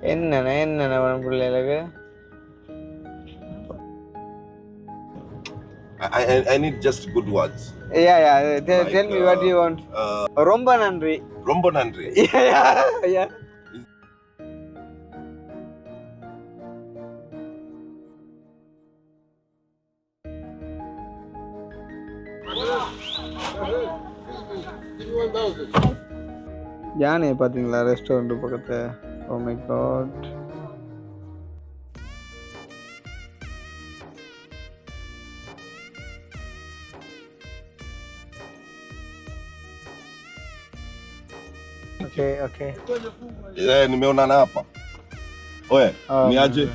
என்னென்ன வேணும் பிள்ளைகளுக்கு? I need just good words. Yeah. Tell me what you want. ரொம்ப நன்றி. ரொம்ப நன்றி. Yeah. யானை பார்த்தீங்களா ரெஸ்டாரண்ட் பக்கத்துல? Oh my god. Okay. Nimeonana hapa. Oye, niaje?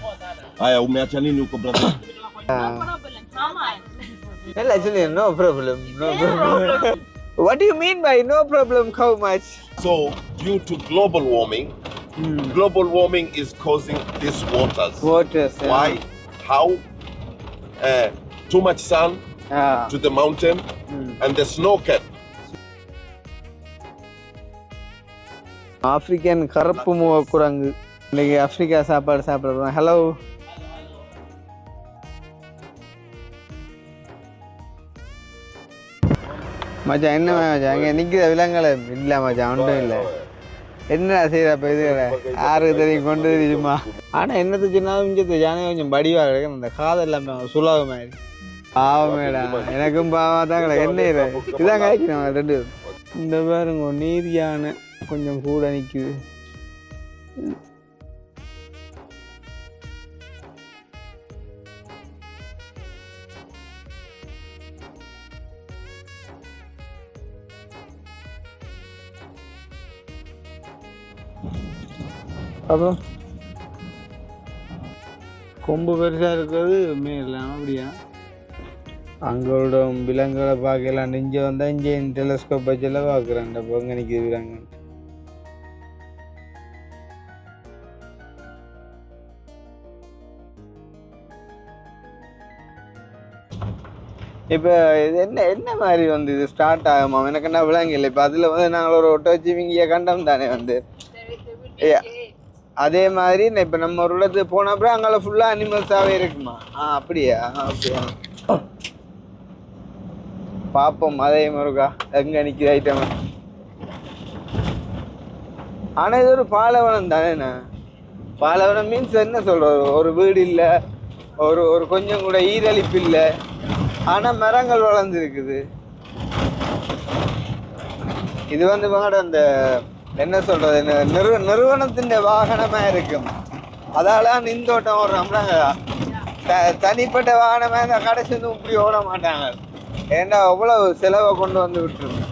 Haya, umeacha nini huko brother? Well, actually, no problem. What do you mean by no problem? How much? So, due to global warming is causing these waters. Waters. Yeah. Why? How? Too much sun to the mountain and the snow cap. African கருப்பு முக குரங்கு இன்னைக்கு Africa சாப்பாடு சாப்பிடுறோம். Hello, மச்சான் என்ன மச்சான் அங்கே நிற்கிற விலங்குகளை இல்லை மச்சான், ஒன்றும் இல்லை. என்ன செய்யறப்ப இது யாருக்கு தெரியும், கொண்டு தெரியுமா? ஆனால் என்னது சொன்னாலும் இங்கே யானை கொஞ்சம் படிவாக கிடைக்கும். அந்த காதல் எல்லாமே சுலாக மாதிரி பாவமேடா, எனக்கும் பாவமாக தான் கிடையாது. என்ன இதான் கிடைக்கணும் ரெண்டு. இந்த பாருங்க நீர் யானை கொஞ்சம் கூட நிற்குது. அப்புறம் கொம்பு பெருசா இருக்கிறது மேல அப்படியா? அங்களோட விலங்குகளை பார்க்கலாம். இங்கே வந்தால் இங்கே டெலஸ்கோப் வச்செல்லாம் பார்க்குறேன். பொங்க நிற்கிது விலங்கு. இப்போ இது என்ன மாதிரி வந்து இது ஸ்டார்ட் ஆகுமா? எனக்கு என்ன விலங்கு இல்லை. இப்போ அதில் வந்து நாங்கள் ஒரு ஒட்டோச்சிவிங்கிய கண்டம் தானே வந்து அதே மாதிரி இப்போ நம்ம ஒரு இடத்துக்கு போன அப்புறம் அங்கே ஃபுல்லாக அனிமல்ஸாகவே இருக்குமா? அப்படியா? அப்படியா, பார்ப்போம். அதே மாதிரிக்கா எங்கே நிற்கிது ஐட்டம். ஆனால் இது ஒரு பாலைவனம் தானேண்ணா. பாலைவனம் மீன்ஸ் என்ன சொல்கிறது, ஒரு வீடு இல்லை, ஒரு கொஞ்சம் கூட ஈரழிப்பு இல்லை, ஆனால் மரங்கள் வளர்ந்துருக்குது. இது வந்து இவங்களோட அந்த என்ன சொல்கிறது, நிறுவனத்தின் வாகனமாக இருக்கும். அதால நின்றோட்டம் ஓடுறாங்க. தனிப்பட்ட வாகனமாக இந்த கடைசி வந்து இப்படி ஓட மாட்டாங்க. ஏன்னா அவ்வளோ செலவை கொண்டு வந்து விட்டுருங்க.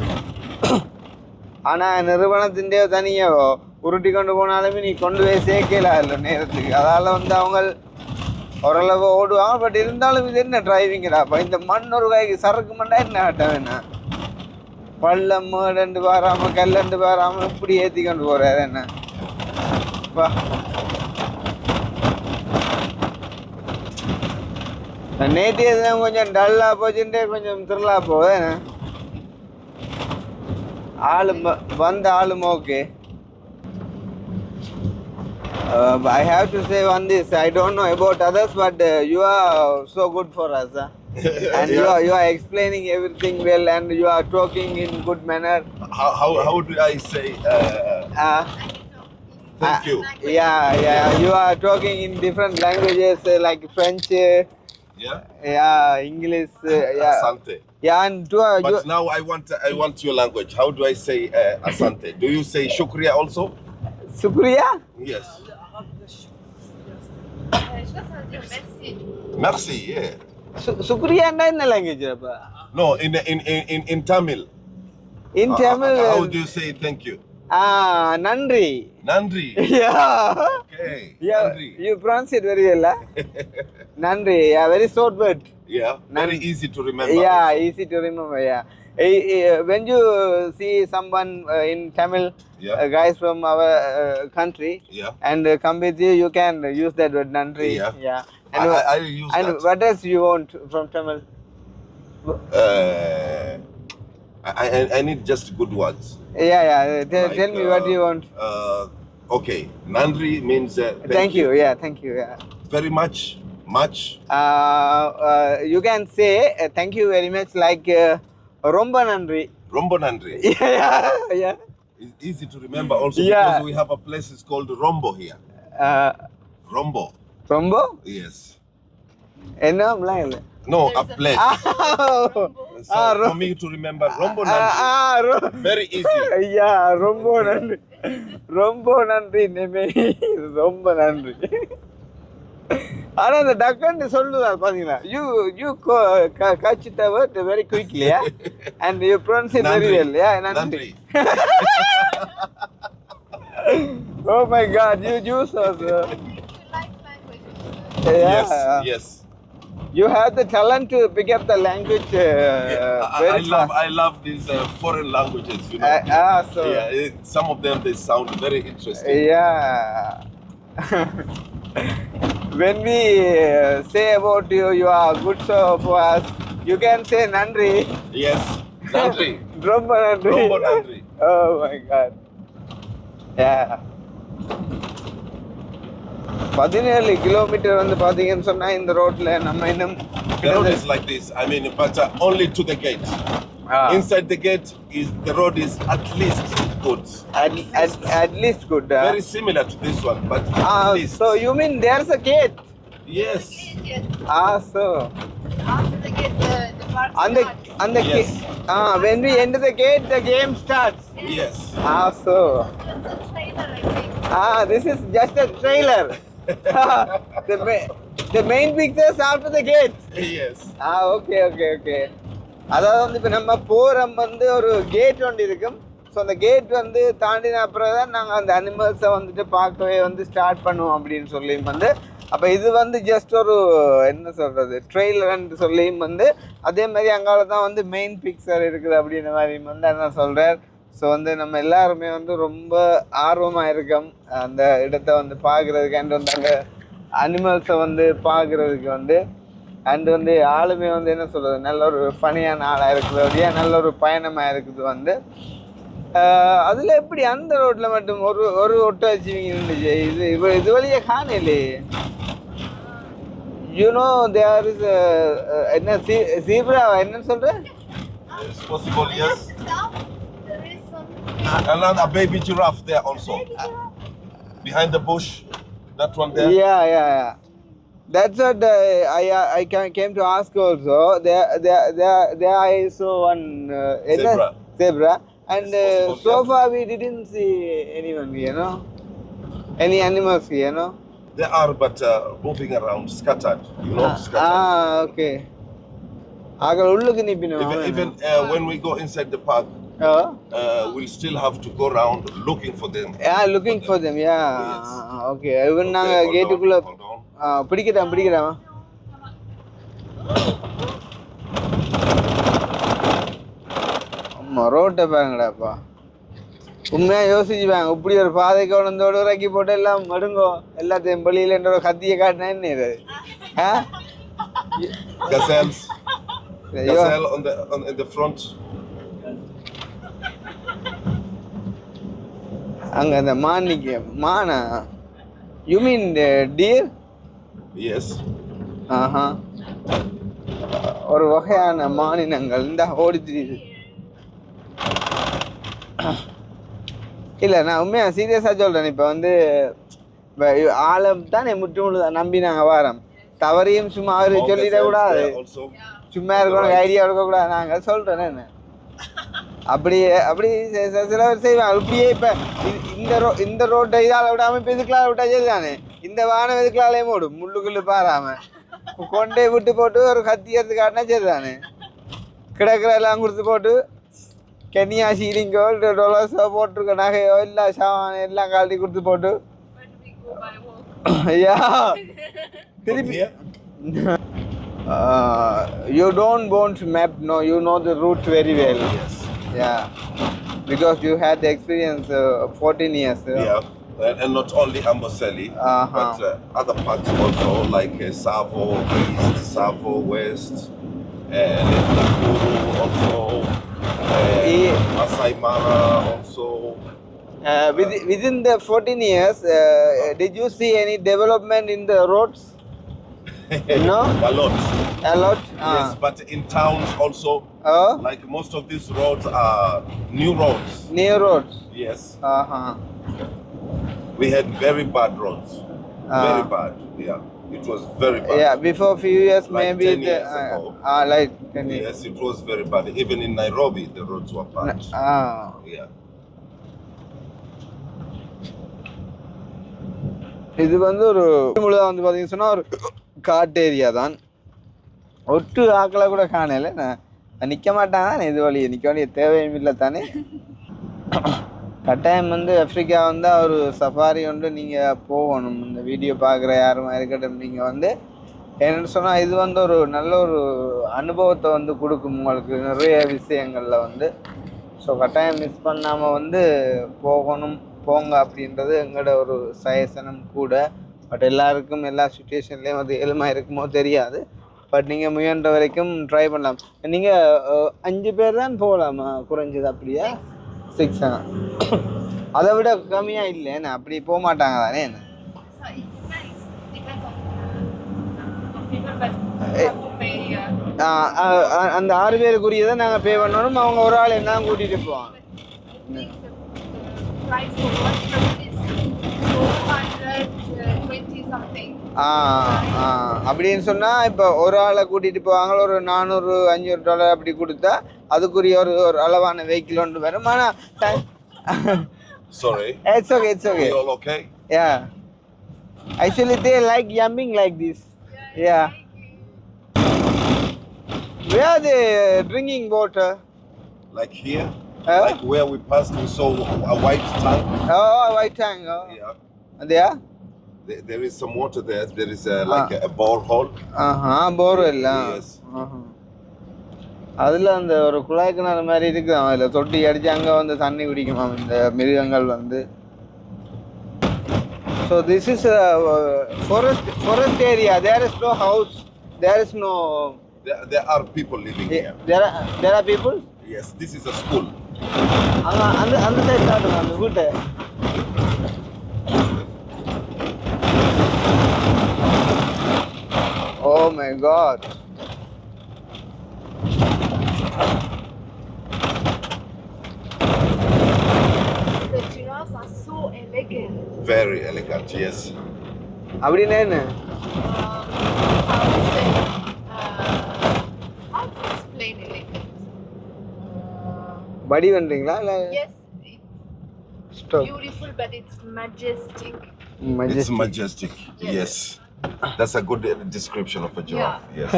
ஆனால் நிறுவனத்தின் தனியாக உருட்டி கொண்டு போனாலுமே நீ கொண்டு போய் சேர்க்கலாம் இல்லை நேரத்துக்கு. அதால் வந்து அவங்க ஓரளவு ஓடுவாங்க. பட் இருந்தாலும் இது என்ன டிரைவிங்கடா? அப்போ இந்த மண் ஒரு கைக்கு சரக்கு மண்ணா என்ன ஆட்டம் வேணா? பள்ளம் ரெண்டு பாராமல் கல்லண்டு பாராமல் இப்படி ஏற்றி கொண்டு போகிறாரு என்ன? வா, நேற்று எதுனா கொஞ்சம் டல்லாக போச்சுட்டே கொஞ்சம் திருளா போகுது. வந்த ஆளும் okay. I have to say on this, I don't know about others, but you are so good for us. And you are explaining everything well, and you are talking in good manner. How do I say thank you? Yeah. You are talking in different languages like French. Yeah, English. Asante. Yeah, and but now I want your language. How do I say asante? Do you say shukriya also? Shukriya? Yes. Merci. Yeah. Shukriya in the language, no, in Tamil. In Tamil. How do you say thank you? Nandri. Yeah. Okay. Yeah. Nandri. You pronounce it very well. Nandri. Yeah, very short word. Yeah. Very easy to remember. Yeah, also. easy to remember. Yeah. When you see someone in Tamil, guys from our country, and come with you, you can use that word Nandri. Yeah. And I use and that. what else you want from Tamil? I need just good words. Yeah. Tell me what you want. Okay, Nandri means Thank you. Yeah, thank you. Yeah. very much. You can say thank you very much like Romba Nandri. Rombo Nandri. Yeah, yeah. It's easy to remember also Yeah. because we have a place it's called Rombo here. Rombo. Rombo? Yes. என்ன இல்ல No, a place. So Ah, for me to remember Rombo Nandri. Very easy. ஐயா ரொம்ப நன்றி ரொம்ப நன்றி நெமே ரொம்ப நன்றி ஆனா அந்த டக்குன்னு சொல்லுவார் பாத்தீங்களா you catch the word very quickly, yeah? And you pronounce it very well, yeah? Nandri. Oh my God, you use us. You like languages. Yeah. Yes. You have the talent to pick up the language. Very fast. I love these foreign languages, you know. So Yeah, some of them they sound very interesting. yeah. When we say about you, you are good for us. You can say Nandri. Yes, Nandri. Romba Nandri. Rombo Nandri. Oh my God. Yeah. 17 kilometre வந்து பாத்தீங்கன்னு சொன்னா இந்த ரோட்ல நம்ம இன்னும் The road is like this. I mean, but only to the gate. Inside the gate is the road is at least good. At least good. Very similar to this one, but at least. So you mean there's a gate? Yes. Yes. So After the gate, the part on the Yes. when we enter the gate, the game starts. Yes. So Just a trailer, I think. this is just a trailer. The main pictures after the gate. Yes. Okay. அதாவது வந்து இப்போ நம்ம போகிற வந்து ஒரு gate ஒன்று இருக்கும். So அந்த கேட் வந்து தாண்டின அப்புறம் தான் நாங்கள் அந்த அனிமல்ஸை வந்துட்டு பார்க்கவே வந்து ஸ்டார்ட் பண்ணுவோம் அப்படின்னு சொல்லியும் வந்து அப்போ இது வந்து ஜஸ்ட் ஒரு என்ன சொல்கிறது ட்ரெய்லர்ன்னு சொல்லியும் வந்து அதே மாதிரி அங்கால தான் வந்து மெயின் பிக்சர் இருக்குது அப்படின்ற மாதிரி வந்து என்ன சொல்கிறார். ஸோ வந்து நம்ம எல்லாருமே வந்து ரொம்ப ஆர்வமாக இருக்கோம் அந்த இடத்த வந்து பார்க்குறதுக்கு அண்ட் வந்து அங்கே அனிமல்ஸை வந்து பார்க்குறதுக்கு வந்து அண்ட் வந்து ஆளுமே வந்து என்ன சொல்கிறது நல்ல ஒரு ஃபனியான ஆளாக இருக்குது அப்படியே நல்ல ஒரு பயணமாக இருக்குது வந்து அதில் எப்படி அந்த ரோட்டில் மட்டும் ஒரு ஒட்டை வச்சுவீங்க இருந்துச்சு இது வழியே காணலே யூனோ தேர் இஸ் என்ன சீப்ரா என்னன்னு சொல்கிறேன் It's possible, yes. There is some Another baby giraffe there also. Behind the bush. That one there. Yeah. That's what I came to ask also. There I saw one zebra, and so far we didn't see anyone, any animals, They are, but moving around, scattered. Scattered. Okay. Agar ulluku nippinu. Even when we go inside the park, we'll still have to go around looking for them. Yeah, looking for them. Yeah. Yes. Okay. Even naanga gate kulla பிடிக்கிறேன் ஆமா ரோட்டை பாருங்கடாப்பா உண்மையா யோசிச்சுப்பாங்க இப்படி ஒரு பாதைக்கு உணர்ந்தோடு இறக்கி போட்டு எல்லாம் மடுங்கோ எல்லாத்தையும் பள்ளியில என்ற ஒரு கத்தியை காட்டினா என்ன இது Gazelle in the front. அங்க அந்த மானா you mean deer? Yes. ஒரு வகையான மானினங்கள் இந்த ஓடிச்சு இல்லை நான் உண்மையா சீரியஸாக சொல்கிறேன் இப்போ வந்து ஆழம் தானே முற்றுமுழு நம்பி நாங்கள் வாரோம் தவறையும் சும்மா அவர் சொல்லிடக்கூடாது சும்மா இருக்கணும் ஐடியா எடுக்கக்கூடாது நாங்கள் சொல்கிறேன் என்ன அப்படி சில பேர் செய்வாங்க இப்படியே இப்போ இந்த ரோட்டை இதால் விடாமல் இப்போ இதுக்கெல்லாம் விட்டா சரி தானே இந்த வானம் எதுக்கலாலே ஓடும் முள்ளுக்குள்ளு பாராமல் கொண்டே விட்டு போட்டு ஒரு கத்தி எடுத்து காட்டினா சரி தானே கிடக்கிற எல்லாம் கொடுத்து போட்டு கெனியா சீலிங்கோ டொலர்ஸோ போட்டிருக்க நகையோ இல்லை சாமான எல்லாம் கழட்டி கொடுத்து போட்டு ஐயா திருப்பி you don't want map, no, you know the route very well. Yes. Yeah, because you had the experience 14 years. Yeah, and not only Amboseli, but other parts also like Savo East, Savo West, Nakuru also, Masai Mara also. Within the 14 years, did you see any development in the roads? No? A lot. A lot? Yes, but in towns also, Oh? like most of these roads are new roads. New roads? Yes. Uh-huh. We had very bad roads. Very bad. Yeah. It was very bad. Yeah, before few years, Like maybe 10 years ago. like 10 years. Yes, it was very bad. Even in Nairobi, the roads were bad. Yeah. இது வந்து ஒரு முழுதாக வந்து பார்த்தீங்கன்னு சொன்னால் ஒரு காட்டு area தான். ஒட்டு ஆக்களை கூட காணல. நான் நிற்க மாட்டான் தானே இது வழியை நிற்க வேண்டிய தேவையும் இல்லை தானே. கட்டாயம் வந்து ஆஃப்ரிக்கா வந்தால் ஒரு சஃபாரி வந்து நீங்கள் போகணும். இந்த வீடியோ பார்க்குற யாருமா இருக்கட்டும், நீங்கள் வந்து என்னென்னு சொன்னால் இது வந்து ஒரு நல்ல ஒரு அனுபவத்தை வந்து கொடுக்கும் உங்களுக்கு நிறைய விஷயங்களில் வந்து. ஸோ கட்டாயம் மிஸ் பண்ணாமல் வந்து போங்க அப்படின்றது எங்களோட ஒரு சஜஷனும் கூட. பட் எல்லாருக்கும் எல்லா சுச்சுவேஷன்லேயும் அது எளிமையாக இருக்குமோ தெரியாது. பட் நீங்கள் முயன்ற வரைக்கும் ட்ரை பண்ணலாம். நீங்கள் 5 பேர் தான் போகலாமா குறைஞ்சது? அப்படியா? 6 அதை விட கம்மியாக இல்லைன்னு அப்படி போக மாட்டாங்க தானே? என்ன So it depends on people, but you have to pay. அந்த 6 பேருக்குரியதை நாங்கள் பே பண்ணணும். அவங்க ஒரு ஆள் என்ன கூட்டிகிட்டு போவாங்க. Price for one person is 220 something. அப்படின்னு சொன்னால் இப்போ ஒரு ஆளை கூட்டிகிட்டு போவாங்க. ஒரு $400-500 அப்படி கொடுத்தா அதுக்குரிய ஒரு அளவான வெஹிக்கிள் ஒன்று வரும். ஆனால் Sorry. It's okay. You all okay? Yeah. Actually, they like jumping like this. Yeah. Where are they drinking water? Like here? Like where we passed, we saw a white tank. Oh, a white tank. Oh. Yeah. There? There is some water there. There is a borehole. Borehole. Yes. அதில் அந்த ஒரு குழாய் கிணறு மாதிரி இருக்குது. அதில் தொட்டி அடித்து அங்கே வந்து தண்ணி குடிக்குமா இந்த மிருகங்கள் வந்து. So this is forest area. There is no house. There is no. There are people living here. There are people? Yes, this is a school. அந்த சைடு காட்டுங்க அந்த வீட்டை. Oh my God. The giraffes are so elegant. Very elegant, yes. அப்படின்னா என்ன? How to say? How to explain elegant? படி பண்றீங்களா இல்ல? Yes, it's beautiful, but it's majestic. It's majestic. Yes. That's a good description of a giraffe. Yeah. Yes.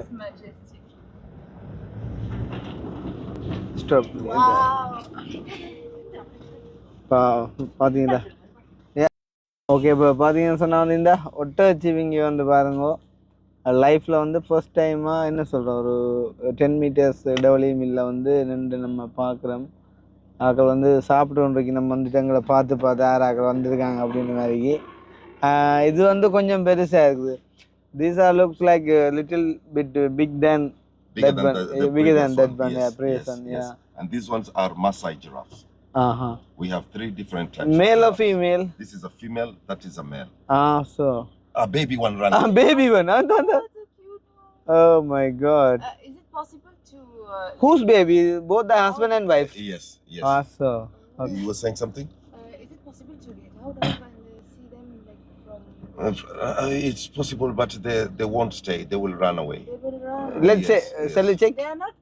It's majestic. Stop. Wow. பாத்தீங்களா? Okay, இப்போ பார்த்தீங்கன்னு சொன்னால் வந்து இந்த ஒட்டகச்சிவிங்கி வந்து பாருங்க. லைஃப்பில் வந்து ஃபர்ஸ்ட் டைமாக என்ன சொல்கிறோம், ஒரு 10 மீட்டர்ஸ் இடைவெளியும் இல்லை வந்து நின்று நம்ம பார்க்குறோம். ஆக்கள் வந்து சாப்பிட்டு ஒன்றைக்கு நம்ம வந்துட்டு எங்களை பார்த்து யார் ஆக்கள் வந்திருக்காங்க அப்படின்ற மாதிரிக்கு. இது வந்து கொஞ்சம் பெருசாக இருக்குது. These are looks like little bit bigger than that one. Yeah, previous one. Yeah. And these ones are Maasai giraffes. We have 3 different types. Male or female? This is a female, that is a male. So. A baby one running. Baby one. That's a cute one. Oh my God. Is it possible to... Whose baby? Both the husband and wife? Yes. So. Okay. You were saying something? Is it possible to get out of and see them like from... It's possible, but they won't stay. They will run away. They will run. Let's say, shall we check? They are not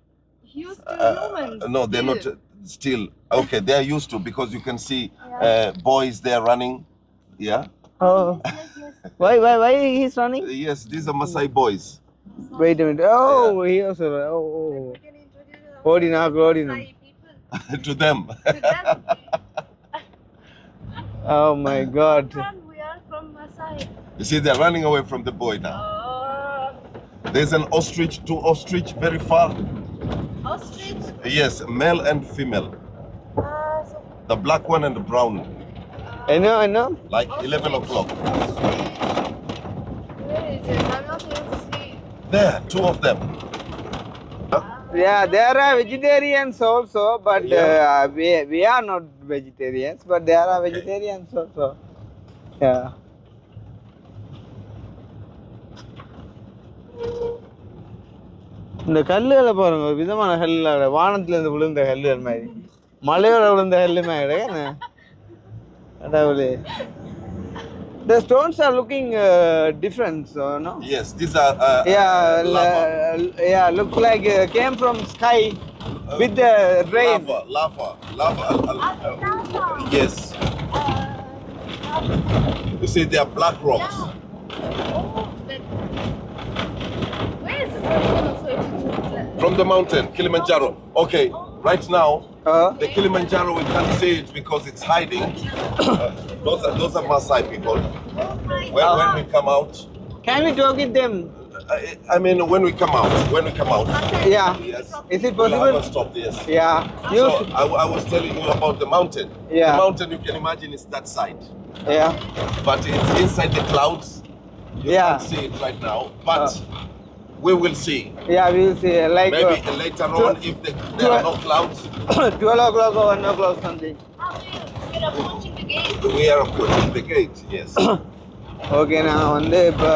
used to humans. No, they're not still. Okay, they are used to, because you can see boys there running. Yeah. Oh. Yes. Why he's running? Yes, these are Maasai boys. Wait a minute. Oh, he also. Oh. We can introduce Odinam. Maasai people To them. to them. Oh my God. Run, we are from Maasai. You see, they're running away from the boy now. There's an ostrich, 2 ostrich very far. Ostrich? Yes, male and female. So The black one and the brown. I know. Like 11 o'clock. where is it? I'm not able to see. There, 2 of them. Yeah, there are vegetarians also, but we are not vegetarians, but there are vegetarians also. Yeah. இந்த கல்லுகளை பாருங்க, ஒரு விதமான கல்லுல வானத்துல இருந்து விழுந்த கல்லுகள் மாதிரி, மலையோட விழுந்த கல்லு மாதிரி என்ன கடவுளே. The stones are looking different, so no? Yes, these are Yeah, look like came from sky with the rain. lava. Yes. You see, they are black rocks. Where is the volcano? So it's just From the mountain, Kilimanjaro. Okay, right now, the Kilimanjaro, we can't see it because it's hiding. Those are Maasai people. When we come out, Can we talk with them? I mean, when we come out. Yeah. Yes. Is it We'll have possible? a stop, yes. Yeah. You. So I was telling you about the mountain. Yeah. The mountain, you can imagine, is that side. Yeah. But it's inside the clouds. You Yeah. can't see it right now. But we will see. Yeah, we will see. Like Maybe later on, if there are no clouds, 12 o'clock or 1 o'clock something. we're approaching the gate. we are approaching the gate. Yes. Okay, நான் வந்து இப்போ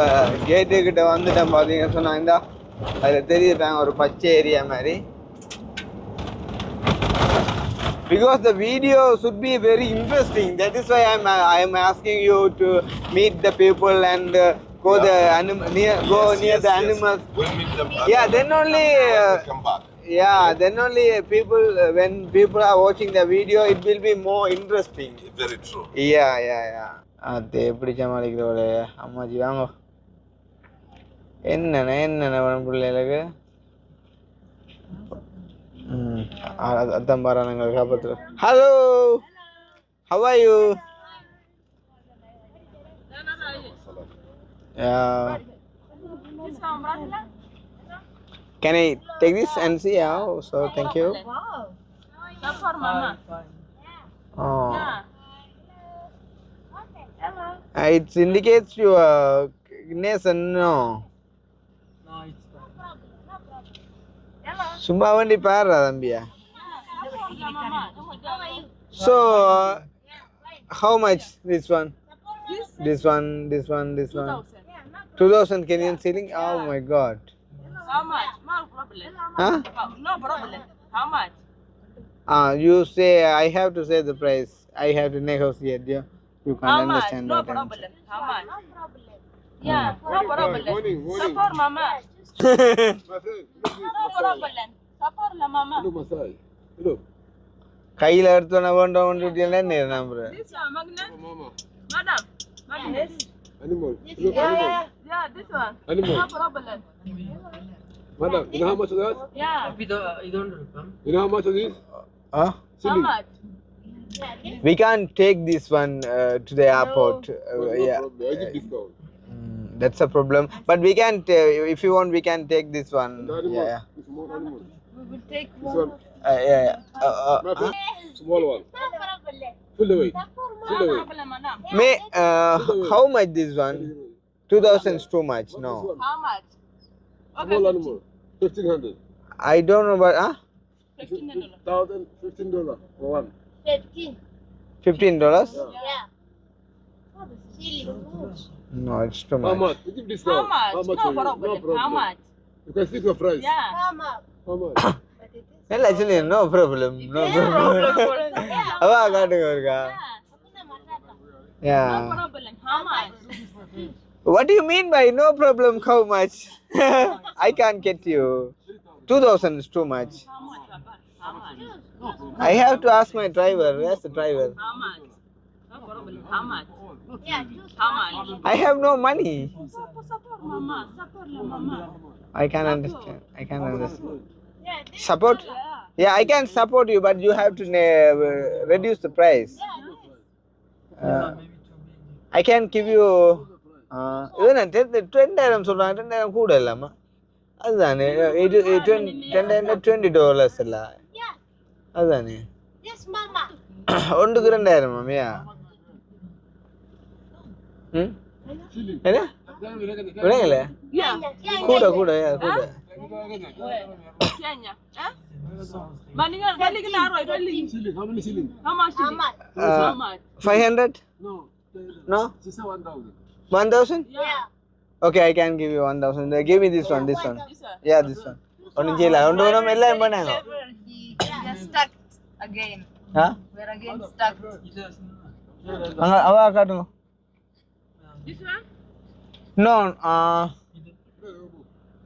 கேட்டுக்கிட்ட வந்துட்டேன். பார்த்தீங்கன்னு சொன்னா இந்த அதில் தெரியுறாங்க ஒரு பச்சை ஏரியா மாதிரி. Because the video should be very interesting. That is why I am asking you to meet the people and go the near the animals. We'll meet them. Yeah, then only. We'll come back. Yeah, then only people when people are watching the video, it will be more interesting. Very true. Yeah. அது எப்படி சமாளிக்கிறோட அம்மாஜி வாங்க. என்னென்ன பிள்ளைகளுக்கு அதான் பாருங்க காப்பாற்று. Hello, how are you? Can I take this and see how? So thank you. Wow. That's for Mama. Oh. Yeah. Hello. It indicates your nation, no? Hello. சும்மா வண்டி பாரு தம்பியா. So how much this one? This one. 2000 Kenyan shilling. Oh my God. How much? No problem. Huh? No problem. How much? You say I have to say the price. I have to negotiate. You can't How much? understand No that. problem. How much? Yeah, no problem. Support mama. No problem. Support la mama. கையில எடுத்தோன்னா வேண்டாம் என்ன நம்புற. This one, Magna. Madam. Yes. Animal. Yeah, this one. Animal. No problem. Madam, you know how much of that? Yeah. You know how much of this? How Silly. much? We can't take this one to the airport. No Yeah. problem. I give discount. That's a problem. But we can't. If you want, we can take this one. The animal. Yeah. The small animal. We will take This more. one. Yeah. My friend, small one. No problem. Fill the weight. No Fill the weight. problem, madam. May how much this one? 2000 is too much. No, How much? Small animal. 1,500. I don't know, but $15. $1,015 for one. 15. $15. Yeah. Silly. No, it's too How much. much? You give discount. How much? for No you? problem. How much? You can stick your price. Yeah. Mama. How much? Well, actually, no problem. No problem. அவா காட்டுங்க இருக்கா. No Yeah. problem. How much? What do you mean by no problem? How much? I can't get you. 2000 is too much. How much, Papa? How much? I have to ask my driver. Where's the driver? How much? No problem. How much? Yeah, How much? I have no money. Support mama. Support la mama. I can't understand. Yeah, Support? Yeah, I can support you, but you have to reduce the price. I can give you. இதுனா 10,000 சொல்றாங்க. 10,000 கூட இல்லாமா? அதுதானே. இது $20 இல்ல. அதுதானே. yes, Mama. ஒன்றுக்கு 2,000 மாமியா? என்ன? விளையல? Yeah. கூட. Kenya. Eh? Maningan kali kita arwah itu Ceiling. How many ceiling? How much? How much? How much? 500? No. No? She said 1,000. 1000? Yeah. Okay, I can give you 1000. Give me this one, this one. This one. Yeah, this one. ஒன்றும் செய்யல ஒன்று ஒன்றும் எல்லாம் பண்ணாங்க He just stuck again. Ah We're again stuck. அங்கே அவ காட்டுங்க This one? No,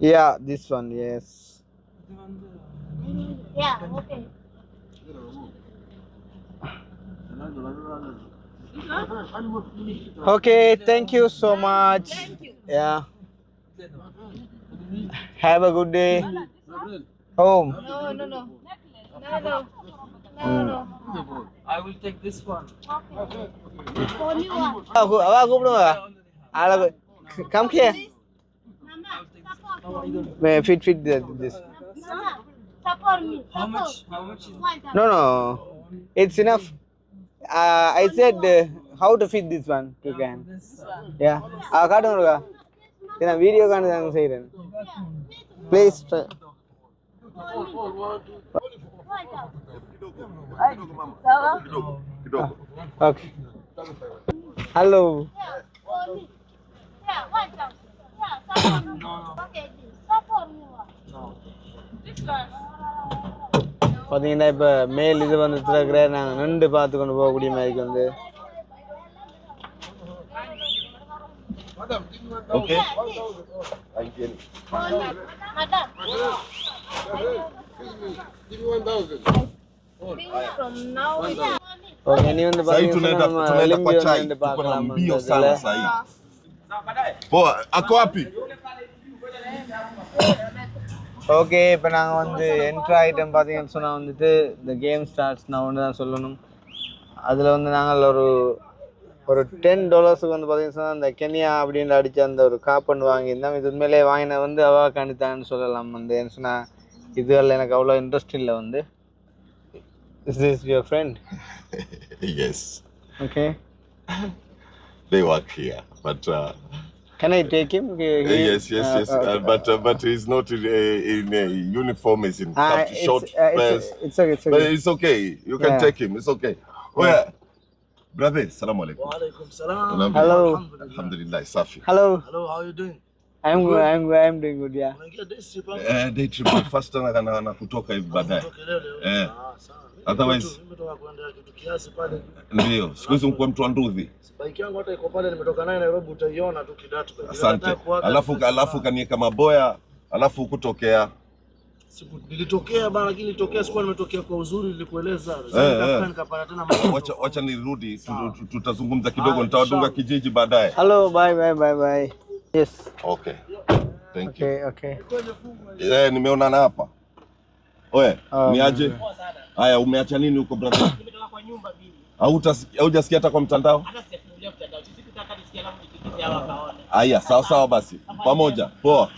yeah, this one, yes. Yeah, okay. Okay, thank you so much. Thank you. Yeah. Have a good day. Home. No, no, no. No, no. No, no. I will take this one. Only one. அவ கூப்பிடுங்க அழகு come here. Mama, support. Fit this. Mama, support me. How much? How much is One. No, it's enough. I said how to fit this one you can. this? Yeah. காட்டுங்க நான் video காணுதாங்க செய்கிறேன் please okay hello Only. Yeah, 1,000. Yeah, support me. Okay, support me. This one. பார்த்தீங்கன்னா இப்போ மேல் இது வந்து திறக்கிற நாங்கள் நின்று பார்த்து கொண்டு போகக்கூடிய மாதிரிக்கு வந்து Okay. Thank you. Only. Madam. Give me 1,000. From now on. Okay நீ வந்து Sahi பார்த்தீங்கன்னா நம்ம tunaenda எலும்பி kwa chai. வந்து Tuko na பார்க்கலாம் mbio sana sahi. Poa, ako wapi? Okay இப்போ நாங்கள் வந்து என்ட்ரு ஐட்டம் பார்த்தீங்கன்னு சொன்னால் வந்துட்டு இந்த கேம் ஸ்டார்ட்ஸ் நான் ஒன்று தான் சொல்லணும் அதில் வந்து நாங்கள் ஒரு $10 வந்து பார்த்தீங்கன்னு சொன்னால் அந்த கென்யா அப்படின்னு அடித்த அந்த ஒரு காப்பன் வாங்கியிருந்தோம் இது உண்மையிலே வாங்கின வந்து அவா கணித்தான்னு சொல்லலாம் வந்து என்ன சொன்னால் இதுகளில் எனக்கு அவ்வளோ இன்ட்ரெஸ்ட் இல்லை வந்து is this your friend Yes. Okay They work here, but can I take him yes. But he's not in uniform. He's in short pants. It's okay. But it's okay. You can Yeah. take him. It's okay. Oh yeah. Brother, salaam alaikum. Walaikum salam. Hello. Alhamdulillah, Safi. Hello. Hello, how are you doing? I'm doing good, yeah. Unaingia day trip hapo? Day trip first na kutoka hivi baadaye. Toke leo. Eh. Sawa. Otherwise Nimetoka kuendea kitu kiasi pale. ndio. Siku hizi mko mtu wa nduthi. Bike yangu hata iko pale nimetoka naye Nairobi utaiona tu kidatu pale. Asante. Alafu kanieka maboya, alafu kutokea. Siku nilitokea bana, lakini nilitokea siku nimetokea kwa uzuri nilikueleza. Sasa nikapata tena mambo. Wacha nirudi, tutazungumza kidogo, nitawadunga kijiji baadaye. Hello, bye. Yes. Okay. Thank you. Okay. Nimeonana hapa. Oye, niaje? Haya, umeacha nini huko brother? Nimetoka kwa nyumba mimi. Haujasikia hata kwa mtandao? Hata sijafungulia mtandao. Sikutaka nisikie alafu nikipitia hapa kaona. Haya, sawa basi. Pamoja. Poa.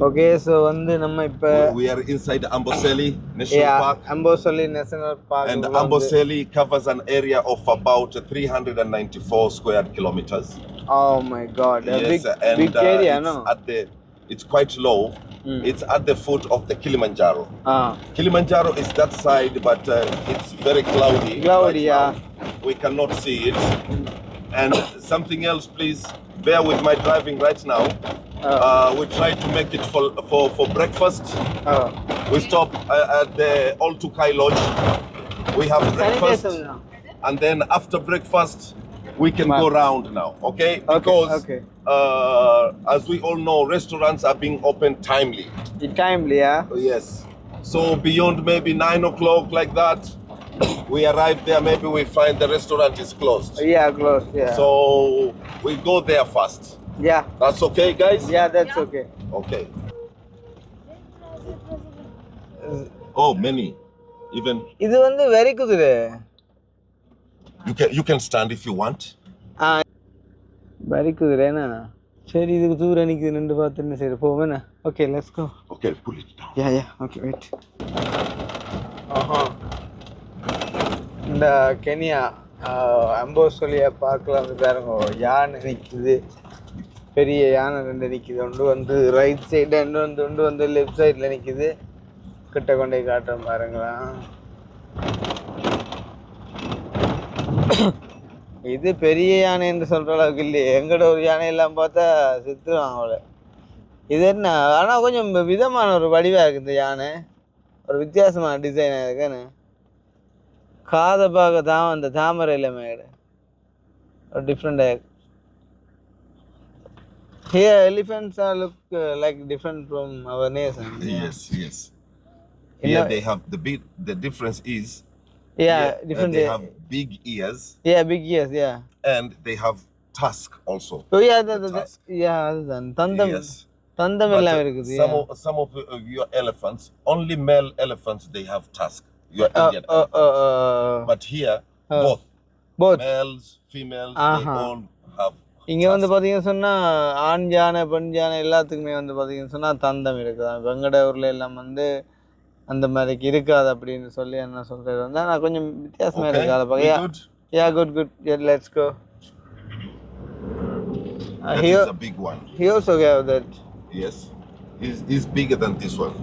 Okay, so வந்து நம்ம இப்ப we are inside Amboseli National Park. Amboseli National Park. And Amboseli covers an area of about 394 square kilometers. Oh my God! Yes, big area, no? It's quite low. It's at the foot of the Kilimanjaro. Kilimanjaro is that side, but it's very cloudy. Cloudy, yeah. We cannot see it. And something else, please bear with my driving right now. We try to make it for breakfast. We stop at the Old Tukai Lodge. We have breakfast, and then after breakfast, we can go round now. Okay? Because as we all know, restaurants are being opened timely. Timely, yeah. Yes. So beyond maybe 9 o'clock like that, we arrive there. Maybe we find the restaurant is closed. Yeah, closed. Yeah. So we go there first. Yeah. That's okay, guys? Yeah, that's okay. Okay. Oh, many. Even இது வந்து very good. you can stand if you want. Very good, ஏனா சரி இதுக்கு தூரம் நிக்குது நின்று பார்த்துன்னு சரி போவேனா. Okay, let's go. Okay, pull it down. Yeah. Okay, wait. இந்த கென்யா அம்போசலியா பார்க்கல வந்து பாருங்க யானை நிக்குது பெரிய யானை ரெண்டு நிற்கிது. ஒன்று வந்து ரைட் சைடு, ஒன்று வந்து லெஃப்ட் சைடில் நிற்கிது. கிட்ட கொண்டே காட்டுறேன் பாருங்களா. இது பெரிய யானை என்று சொல்கிற அளவுக்கு இல்லையே. எங்கட ஒரு யானை எல்லாம் பார்த்தா செத்துருவாங்க அவளை. இது என்ன ஆனால் கொஞ்சம் விதமான ஒரு வடிவாக இருக்குது இந்த யானை. ஒரு வித்தியாசமான டிசைனாக இருக்குன்னு. காதை பார்க்க தான் அந்த தாமரை இல்லாமல் ஒரு டிஃப்ரெண்டாக இருக்கு. Here elephants are look like different from our nation. Yes. Here they have the difference is different. They have big ears. Big ears, and they have tusk also. Oh அதுதான் தந்தம். Yes. தந்தம் எல்லாம் இருக்குது. Some of your elephants, only male elephants, they have tusk. Your Indian but here both males, females, they all have. இங்க வந்து பாத்தீங்கன்னா சொன்னா ஆண் யானை பெண் யானை எல்லாத்துக்குமே வந்து பாத்தீங்கன்னா சொன்னா தந்தம் இருக்குது. வெங்கட ஊர்ல எல்லாம் வந்து அந்த மாதிரிக்கு இருக்காது அப்படின்னு சொல்லி என்ன சொல்றது வந்து நான் கொஞ்சம் வித்தியாசமா இருக்கு அதை பார்க்க. Good. Let's go. That is a big one. He also have that. Yes, is bigger than this one.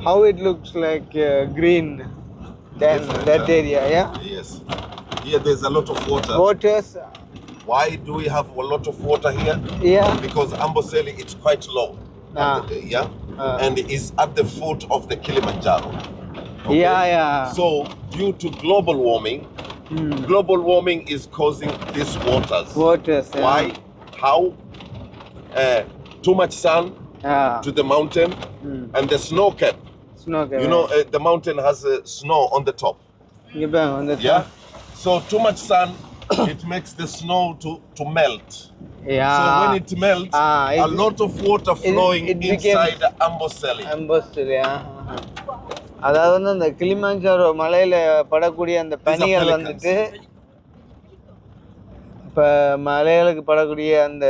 How it looks like green than that area, Yes. Here there's a lot of water. Waters. Why do we have a lot of water here? Because Amboseli it's quite low. And is at the foot of the Kilimanjaro. Okay? So due to global warming is causing these waters. Why? How? Too much sun to the mountain and the snow cap. You know the mountain has snow on the top. So too much sun it makes the snow to melt. So when it melts, a lot of water flowing inside the Amboseli. அதாவது வந்து அந்த Kilimanjaro மலையில படக்கூடிய அந்த பனிகள் வந்துட்டு இப்போ மலைகளுக்கு படக்கூடிய அந்த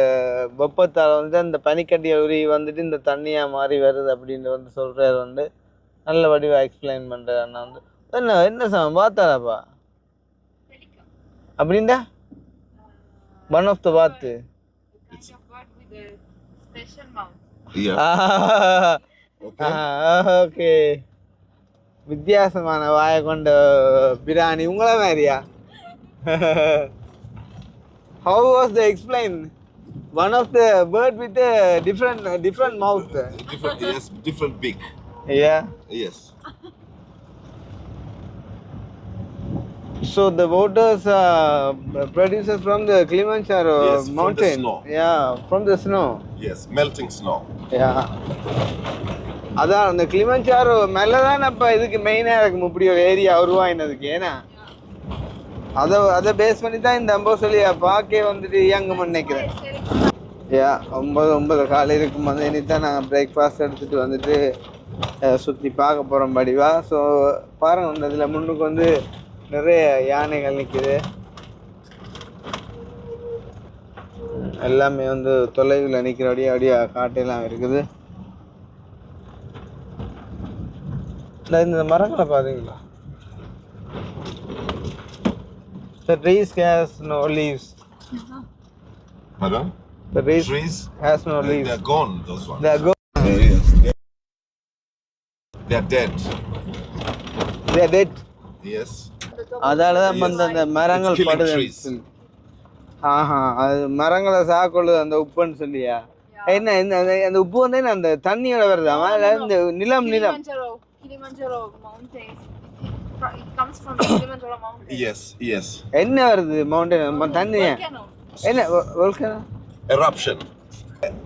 வெப்பத்தால் வந்து அந்த பனிக்கட்டிகள் உருகி வந்துட்டு இந்த தண்ணியாக மாறி வருது அப்படின்னு வந்து சொல்கிறாரு. வந்து நல்ல வடிவாக எக்ஸ்பிளைன் பண்ணுறாரு. அண்ணா வந்து என்ன சாமி பார்த்தாராப்பா அப்படின்டா ஒன் ஆஃப் த பாத்து ஓகே. வித்தியாசமான வாயை கொண்ட பிராணி உங்கள மாதிரியா? How was the explain? One of the bird with a different mouth. Different beak. Yes. So the waters produces from the Kilimanjaro mountain. From the snow. From the snow. Yes, melting snow. அதான் அந்த Kilimanjaro மேலே தான் அப்போ இதுக்கு மெயினாக இருக்கும் இப்படி ஒரு ஏரியா உருவாயினதுக்கு. ஏன்னா அதை பேஸ் பண்ணி தான் இந்த அம்போசலியை பார்க்க வந்துட்டு இயங்கம்னு நினைக்கிறேன். 9 காலை இருக்கும் போது இனித்தான் நாங்கள் பிரேக்ஃபாஸ்ட் எடுத்துகிட்டு வந்துட்டு சுற்றி பார்க்க போகிறோம் படிவா. ஸோ பாருங்கள் வந்து இதில் முன்னுக்கு வந்து நிறைய யானைகள் நிற்குது. எல்லாமே வந்து தொலைவில் நிற்கிறபடியே காட்டெல்லாம் இருக்குது. இந்த மரங்களை பார்த்தீங்களா? The trees has no leaves. Pardon? The trees has no leaves. They're gone, those ones. They're gone. Yes. They're dead. They're dead. Yes. அதால தான் வந்து அந்த மரங்கள் படுது. அது மரங்களை சாக்கொள்ளுது அந்த உப்புன்னு சொல்லியா? என்ன அந்த உப்பு வந்து அந்த தண்ணியோட வருதாமா இல்லை இந்த நிலம்? Kilimanjaro mountains. It comes from Kilimanjaro mountain. Yes. என்ன வருது மவுண்டன் தண்ணி? என்ன volcano? Eruption.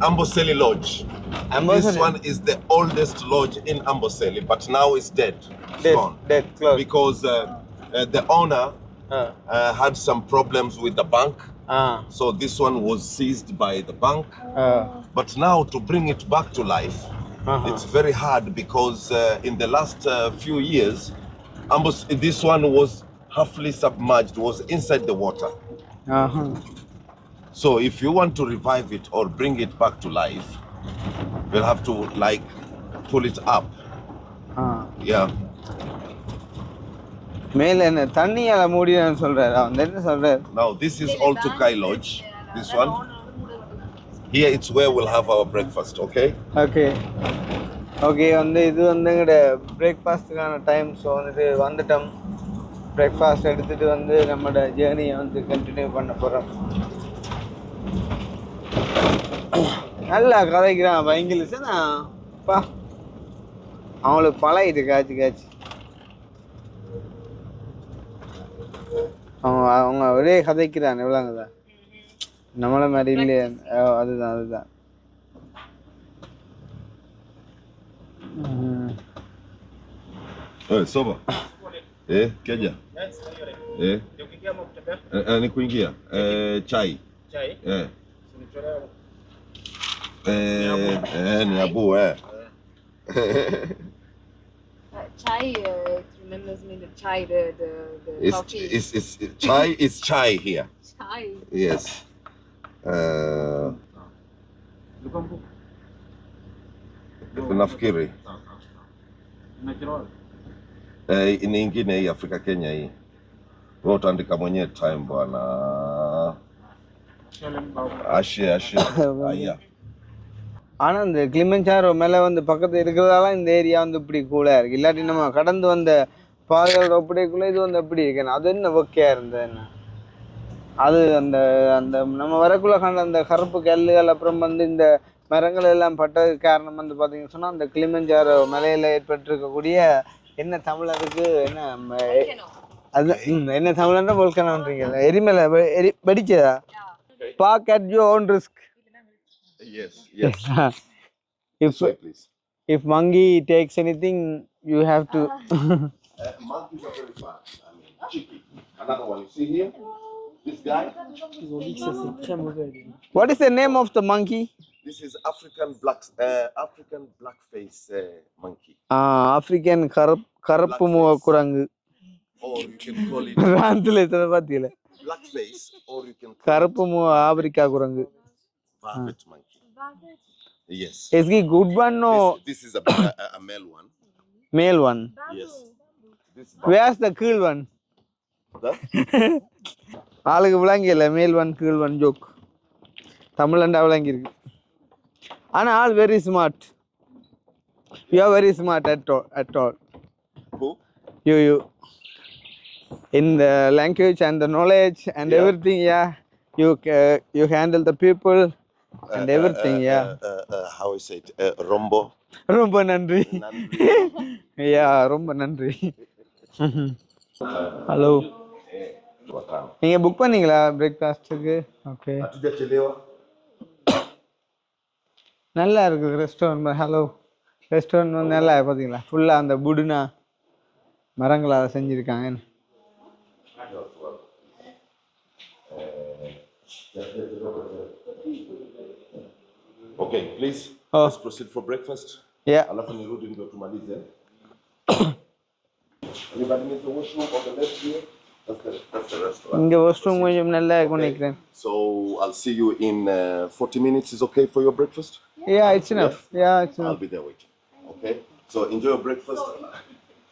Amboseli Lodge. This one is the oldest lodge in Amboseli, but now it's dead. Dead, closed. Because the owner had some problems with the bank. So this one was seized by the bank. But now to bring it back to life, it's very hard because in the last few years, this one was halfly submerged, was inside the water. So if you want to revive it or bring it back to life, we'll have to pull it up. மேல என்ன தண்ணியால மூடினு சொல்றாரு. அவன் என்ன சொல்றாரு? Now this is Oltukai Lodge. This one. Here it's where we'll have our breakfast, okay? Okay okay வந்து இது வந்து எங்களோட பிரேக்ஃபாஸ்ட்டுக்கான டைம். ஸோ வந்துட்டு வந்துட்டோம். பிரேக்ஃபாஸ்ட் எடுத்துகிட்டு வந்து நம்மளோட ஜேர்னியை வந்து கண்டினியூ பண்ண போகிறோம். நல்லா கதைக்கிறான் இங்கிலீஷ்னா பா அவங்களுக்கு பழகிட்டு காய்ச்சி அவங்க ஒரே கதைக்கிறான் எவ்வளோங்கதான் நம்மள மாதிரி இல்லையே. அதுதான் Soba. Keja. Ni kuingia. Chai. Ni abu Chai remembers me the chai, the coffee. It's chai is chai here. Chai. Yes. Nafikiri ni ingine hii Afrika Kenya hii. Wewe utaandika mwenyewe time bwana. Ashe. Aya. ஆனால் இந்த Kilimanjaro மேலே வந்து பக்கத்தில் இருக்கிறதால இந்த area வந்து இப்படி கூலாக இருக்குது. இல்லாட்டி நம்ம கடந்து வந்த பாதையோட ஒப்படைக்குள்ளே இது வந்து எப்படி இருக்கேன் அது என்ன ஓகேயா இருந்தது என்ன அது அந்த அந்த நம்ம வரக்குள்ள கண்ட அந்த கருப்பு கல்லுகள் அப்புறம் வந்து இந்த மரங்கள் எல்லாம் பட்டதுக்கு காரணம் வந்து பார்த்தீங்கன்னு சொன்னால் அந்த கிளிமஞ்சாரோ மலையில் ஏற்பட்டிருக்கக்கூடிய என்ன தமிழ் அதுக்கு என்ன அது என்ன தமிழ்ன்ற போல்கனான்றீங்கல்ல எரிமலை வெடிச்சதா park at your own risk. Yes. If monkey takes anything, you have to. Monkeys are very fast. I mean, chicken. Another one. You see here? This guy. What is the name of the monkey? This is African blackface monkey. African கருப்பு முக குரங்கு. Or you can call it ராந்தில இத பாத்தீங்களா? Blackface, or you can call கருப்பு முக Africa குரங்கு. Barbet monkey. Yes. Is he good one or this is a male one? Male one. Yes. Where's the cool one? ஆளுக்கு விளங்கியல மேல் one கீழ் one joke தமிழ்லண்டா விளங்கி இருக்கு. ஆனா all very smart. You are very smart at all. Who? You in the language and the knowledge and everything, yeah. You handle the people and everything, yeah. How is it? Rombo. ரொம்ப நன்றி. Yeah, ரொம்ப நன்றி. Hello. நீங்க book பண்ணீங்களா பிரேக்ஃபாஸ்ட்டுக்கு? Okay. Hatujachelewa. நல்லா இருக்குது restaurant. Hello. Restaurant வந்து நல்லா பார்த்தீங்களா ஃபுல்லாக அந்த புடுனா மரங்களால் செஞ்சுருக்காங்க. Okay, please. Let's proceed for breakfast. Yeah. Alafu nirudi ndio tumalize. Anybody needs the washroom on the left here? That's the restaurant. இங்கே வாஷ்ரூம் கொஞ்சம் நல்லா நினைக்கிறேன். So I'll see you in 40 minutes. Is okay for your breakfast? Yeah, it's enough. Yeah, it's enough. I'll be there waiting. Okay. So enjoy your breakfast.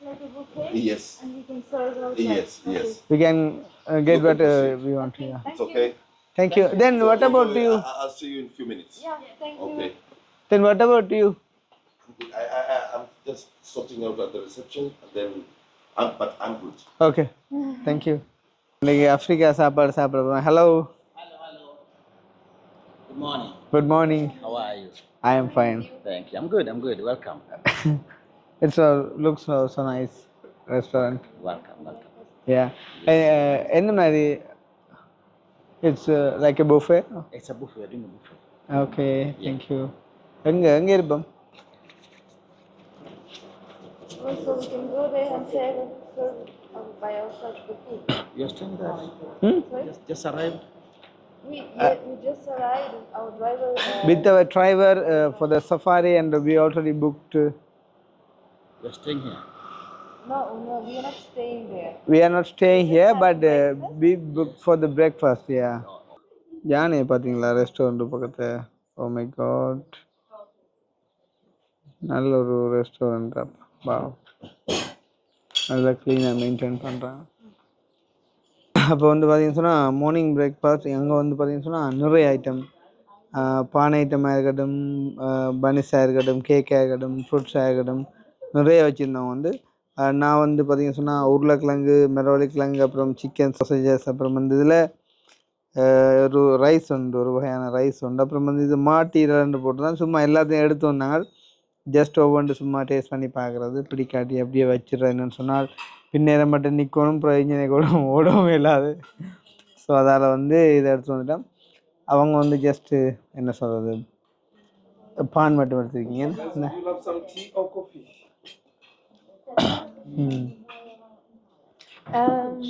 Like a buffet? Yes. And we can serve outside. Yes. We can get what we want. Yeah. It's okay. Thank you. Then what about you? I'll see you in a few minutes. Yeah, thank you. Okay. Then what about you? I'm just sorting out at the reception, then but I'm good. Okay. Thank you. இன்னைக்கு Africa சாப்பாடு சாப்பிட போறோம். Hello. Good morning. Good morning. How are you? I am fine. Thank you. I'm good. Welcome. It's looks so nice restaurant. Welcome. Yeah. என்ன மாதிரி? It's like a buffet. It's a buffet. We're doing a buffet. Okay. Thank you. எங்க இருப்போம்? Also, we can go there and serve by ourselves the food. You're staying there? Sorry? Just arrived? We just arrived. Our driver. With our driver for the safari, and we already booked. You're staying here? No, we are not staying there. We are not staying here, but we booked for the breakfast. Yeah. ஜானே பார்த்தீங்களா restaurant பக்கத்து? Oh my God. நல்ல ஒரு restaurant. வா, நல்லா க்ளீனாக maintain பண்ணுறாங்க. அப்போ வந்து பார்த்தீங்கன்னு சொன்னால் மார்னிங் பிரேக்ஃபாஸ்ட் அங்கே வந்து பார்த்தீங்கன்னு சொன்னால் நிறைய ஐட்டம் பானை ஐட்டமாக இருக்கட்டும், பனிஸாக இருக்கட்டும், கேக்காக இருக்கட்டும், ஃப்ரூட்ஸாக இருக்கட்டும், நிறைய வச்சுருந்தவங்க வந்து நான் வந்து பார்த்தீங்கன்னு சொன்னால் உருளைக்கிழங்கு, மெரவள்ளி கிழங்கு, அப்புறம் சிக்கன் சாசேஜஸ், அப்புறம் வந்து இதில் ஒரு ரைஸ் உண்டு, ஒரு வகையான ரைஸ் உண்டு, அப்புறம் வந்து இது மாட்டீரல்னு போட்டு தான் சும்மா எல்லாத்தையும் எடுத்து வந்தாங்க. ஜஸ்ட் ஒவ்வொன்று சும்மா டேஸ்ட் பண்ணி பார்க்குறது, பிடிக்காட்டி அப்படியே வச்சிடுறேன்னு சொன்னால் பின்னேரம் மட்டும் நிற்கணும், அப்புறம் இன்ஜினை கூட ஓடவும் இல்லாது. ஸோ அதால் வந்து இதை எடுத்து வந்துட்டேன். அவங்க வந்து ஜஸ்ட்டு என்ன சொல்கிறது, பான் மட்டும் எடுத்துருக்கீங்க.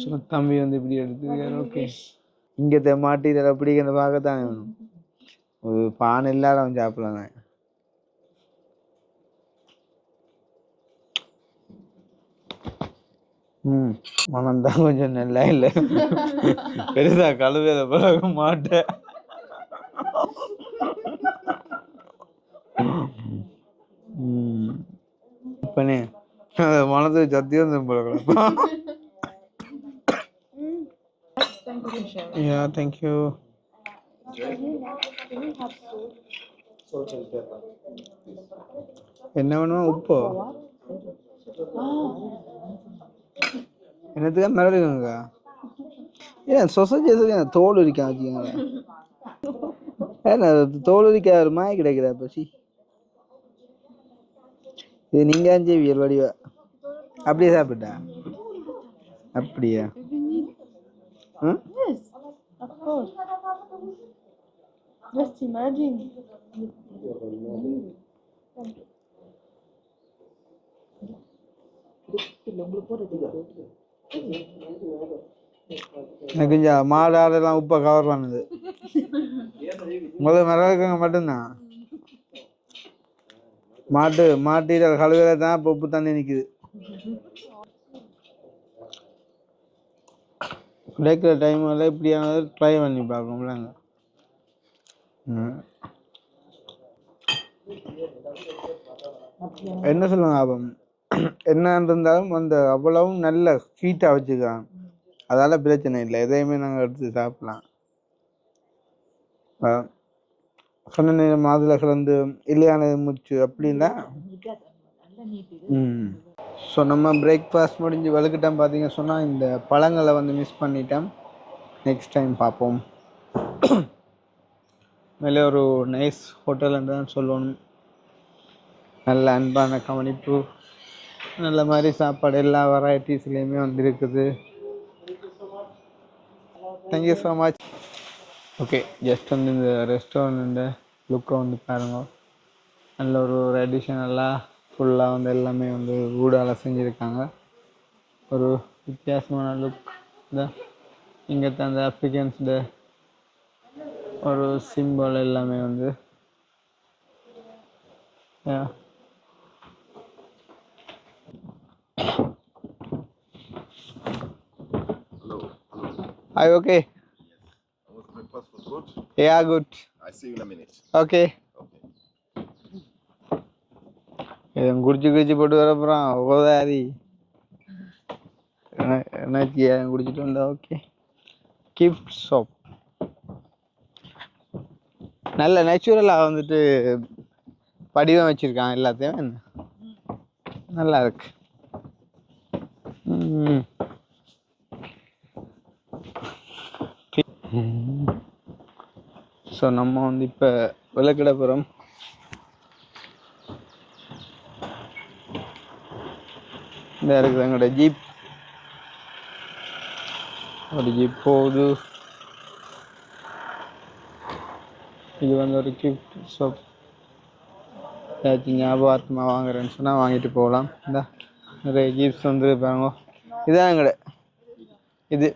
ஸோ தம்பி வந்து இப்படி எடுத்துருக்காரு. ஓகே, இங்கே மாட்டீரல் அப்படிங்கிற பார்க்கத்தானே வேணும். ஒரு பான் இல்லாத அவன் சாப்பிடலாம். மனம்தான் கொஞ்சம் நல்லா இல்லை, பெருசா கழுவேல பிறகு மாட்டேன். இப்பனே மனது சத்தியம் போகலாம். Yeah, thank you. என்ன வேணுமா? உப்போ என்னத்துக்கா மிரடுங்க? ஏன் சொசைட்டி தோல் உரிக்கா வச்சுக்கோங்க. ஏன்னா தோல் உரிக்க ஒரு மாய கிடைக்கிற பசி. இது நீங்க அஞ்சேவியல் வடிவா அப்படியே சாப்பிட்டா? அப்படியா? Yes, of course. Just imagine. எனக்கு இந்த மாடு ஆடெல்லாம் உப்பை கவர் பண்ணுது. முதல் மிளகுங்க மட்டும்தான் மாட்டீரல் கழுவில தான் இப்போ உப்பு தண்ணி நிற்குது. கிடைக்கிற டைமில் இப்படியானது ட்ரை பண்ணி பார்க்கணும்லங்க. என்ன சொல்லுங்க ஆபம் என்னன்னு இருந்தாலும் அந்த அவ்வளவும் நல்ல ஹீட்டாக வச்சுக்கலாம். அதால் பிரச்சனை இல்லை, எதையுமே நாங்கள் எடுத்து சாப்பிடலாம். சொன்ன நேரம் மாதுளை கலந்து இல்லையானது முச்சு அப்படின்னா. ஸோ நம்ம பிரேக்ஃபாஸ்ட் முடிஞ்சு வலுக்கிட்டோம். பார்த்தீங்க சொன்னால் இந்த பழங்களை வந்து மிஸ் பண்ணிட்டோம். நெக்ஸ்ட் டைம் பார்ப்போம். மேலே ஒரு நைஸ் ஹோட்டல்ன்னு தான் சொல்லணும். நல்ல அன்பான கவனிப்பு, நல்ல மாதிரி சாப்பாடு எல்லா வெரைட்டிஸ்லேயுமே வந்து இருக்குது. Thank you so much. Okay, just வந்து இந்த ரெஸ்டாரண்ட்டு லுக்கை வந்து பாருங்க. நல்ல ஒரு அடிஷ்னலாக ஃபுல்லாக வந்து எல்லாமே வந்து ஊடால் செஞ்சுருக்காங்க. ஒரு வித்தியாசமான லுக் தான். இங்கே தான் அந்த ஆஃப்ரிக்கன்ஸோட ஒரு சிம்பிள் எல்லாமே வந்து Hi, okay. Was breakfast was good? Yeah, good. I see you in a minute. Okay. குடிச்சு போட்டு வரப்புறம் ஓதாரி என்னாச்சு குடிச்சிட்டு வந்தா. ஓகே, கிஃப்ட் ஷாப் நல்ல நேச்சுரலாக வந்துட்டு படிவம் வச்சுருக்காங்க எல்லாத்தையும். நல்லா இருக்கு. ஸோ நம்ம வந்து இப்போ விளக்கிடப்புறம் இந்த இருக்குது எங்களோட ஜீப். ஒரு ஜீப் போகுது. இது வந்து ஒரு கிஃப்ட் ஷாப். ஏதாச்சும் ஞாபகார்த்தமாக வாங்குறேன்னு சொன்னால் வாங்கிட்டு போகலாம். இந்த நிறைய ஜீப்ஸ் வந்து பாருங்க. இதுதான் எங்கட இது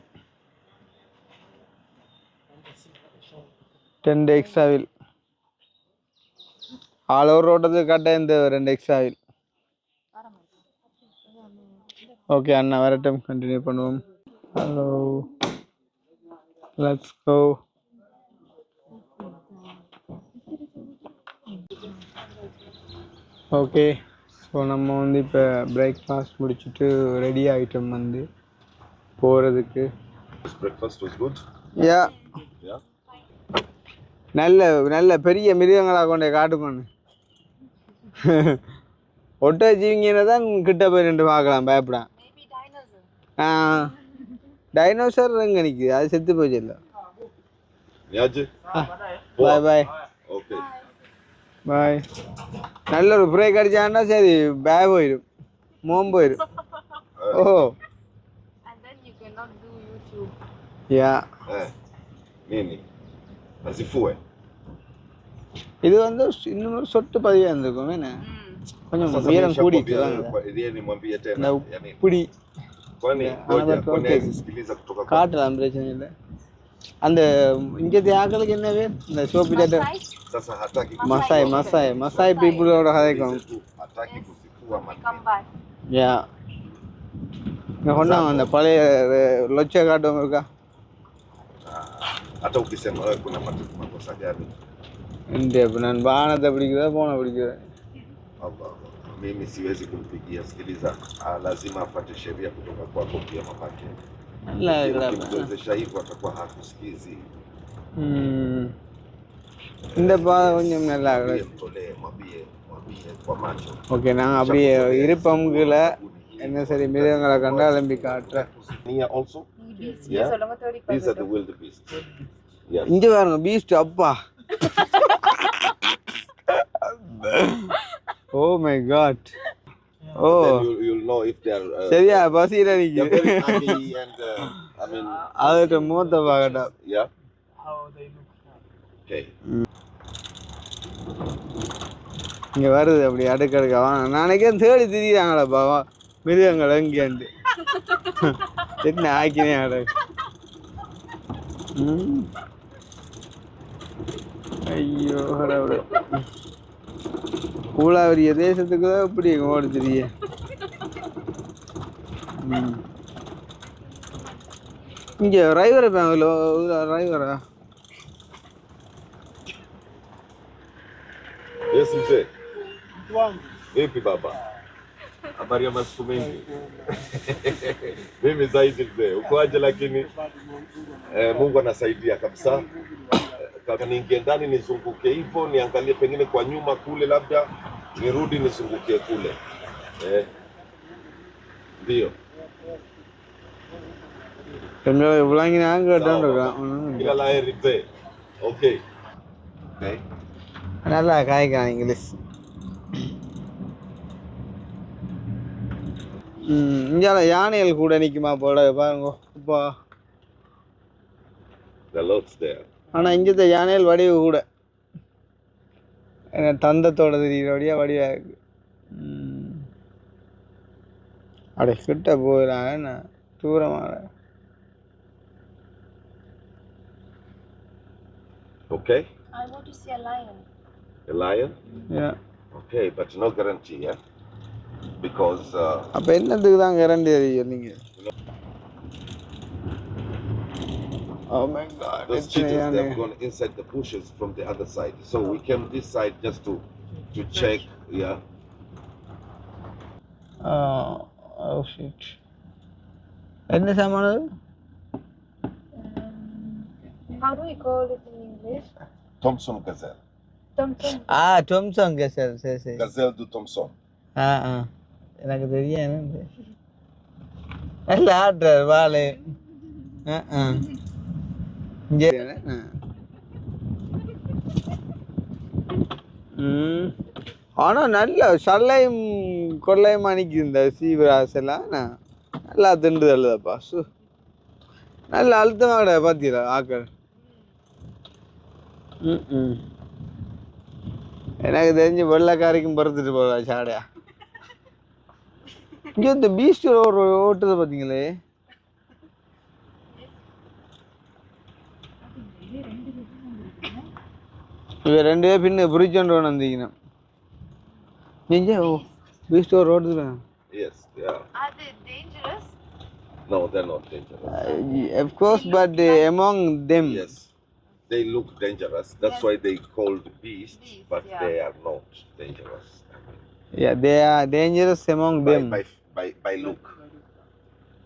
2 எக்ஸ்ட்ரா வீல். ஆல் ஓவர் ரோட்டத்துக்கு கட்ட இந்த 2 எக்ஸ்ட்ரா வீல். ஓகே அண்ணா வரட்டும், கண்டினியூ பண்ணுவோம். Hello, let's go. Okay, so நம்ம வந்து இப்போ பிரேக்ஃபாஸ்ட் முடிச்சுட்டு ரெடி ஆகிட்டோம் வந்து போகிறதுக்கு. This breakfast was good. Yeah. Yeah. நல்ல நல்ல பெரிய மிருகங்களாக கொண்டே காட்டுக்கொண்டு ஒட்ட ஜீவிங்கன்னா தான் கிட்ட போய் நின்று பார்க்கலாம் பயப்படான். Maybe dinosaur. டைனோசர் எங்கே நிற்குது, அது செத்து போச்சு இல்லை. Niaje? பாய் பாய் Okay. பாய். நல்ல ஒரு பிரேக் அடிச்சான்னா சரி பேக் போயிடும், மோம் போயிடும். ஓ And then you cannot do YouTube. Yeah. Nini? Azifue. இது வந்து இன்னும் ஒரு சொட்டு பதிவாக இருந்திருக்கும் என்ன, கொஞ்சம் Sasa உயரம் கூடி yeye nimwambie இந்த tena. Yaani இப்படி kwani kwani asikiliza kutoka kwa காட்டலாம், பிரச்சனை இல்லை. அந்த இங்கே ஆக்களுக்கு என்ன பேர், இந்த சோப்பு சட்டை sasa hataki மசாய் பீப்புளோட கதைக்கும். hataki kusifua Come back. யா இங்கே கொண்டாங்க அந்த பழைய லொச்ச காட்டுவங்க இருக்கா. hata ukisema wewe kuna makosa gani? இந்த இப்போ நான் வானத்தை பிடிக்கிறதா போனை பிடிக்கிறேன். Allah. Mimi siwezi kumpigia. Sikiliza, lazima apate sheria kutoka kwako pia mamake. நல்லா இருக்கிறா. Ukimwezesha hivyo atakuwa hakusikizi. இந்த பாதை கொஞ்சம் நல்லா இருக்கு. Mtolee, mwambie kwa macho. Okay நாங்கள் அப்படியே இருப்பம்குள்ள என்ன சரி மிருகங்களை கண்டா அலம்பி காட்டுறேன். Nia also? Yes, along with 30 These are the wildebeest. Yes. இங்கே பாருங்க பீஸ்ட் அப்பா. Oh my God. Oh Then you'll know if they are சரியா பசியில் they're நிற்குது. very ugly and I mean அதுகிட்ட மூத்த பார்க்கட்டா. yeah. Okay. இங்கே வருது அப்படி அடுக்கடுக்க வாங்க. நாளைக்கே தேடி திரியாங்களப்பா மிருகங்கள் எங்கேண்டு என்ன ஆக்கினே அட. ஐயோ கடவுளே, கூலாவரிய தேசத்துக்கு தான் இப்படி ஓடி திரிய. இங்கே டிரைவரை பேங்களோ டிரைவரா. Yes, mzee. Vipi baba? Habari ya masiku mengi. Mimi zaidi mzee. Uko aje lakini Mungu anasaidia kabisa. Kama niingie ndani nizunguke hivyo niangalie pengine kwa nyuma kule labda nirudi nizunguke kule. Ndio. கொஞ்சம் விளங்கி நாங்கள் கேட்டோம். Kila la heri mzee. Okay. Okay. நல்லா காய்க்கலாம் English. இங்கே யானைகள் கூட நிற்குமா போல பாருங்க இப்போ. The lots there. ஆனால் இங்கே யானைகள் வடிவு கூட தந்தத்தோட தெரியுறபடியா வடிவாக இருக்கு. அப்படியே கிட்ட போயிடலாம் என்ன தூரமாக. Okay. I want to see a lion. A lion? Yeah. Okay, but no guarantee, yeah? Because அப்போ என்னத்துக்கு தான் கேரண்டி தெரியும் நீங்கள்? Oh my God! those cheetahs, they've gone inside the bushes from the other side. So we came this side just to check, yeah. Oh shit! என்ன சாமானது? How do we call it in English? Thompson gazelle. Thompson. Thompson gazelle. சரி சரி. Gazelle du Thompson. எனக்கு தெரியும். நல்லா ஆடுறார் வாழை. இங்கே ஆனால் நல்ல சல்லையும் கொள்ளையுமா நிற்கிது இந்த சீவராசெல்லாம். நல்லா திண்டு தள்ளுதாப்பா. நல்ல அழுத்தமாக கிடையாது பார்த்தீங்களா ஆக்கள். எனக்கு தெரிஞ்சு வெள்ளைக்காரிக்கும் பறந்துட்டு போகலாம் சாடையா. இங்கே இந்த பீச் ஒரு ஓட்டுதை பார்த்தீங்களே. இவ ரெண்டு பேர் பின்ன பிரிட்ஜ் ஒன்று வந்தீங்கன்னா நீங்கள் பீச் ஒரு ஓட்டுது. Yes, yeah. Are they dangerous? No, they're not dangerous. Of course, but among them. Yes, they look dangerous. That's why they called beasts, but yeah. they are not dangerous. Yeah, they are dangerous among them. By look.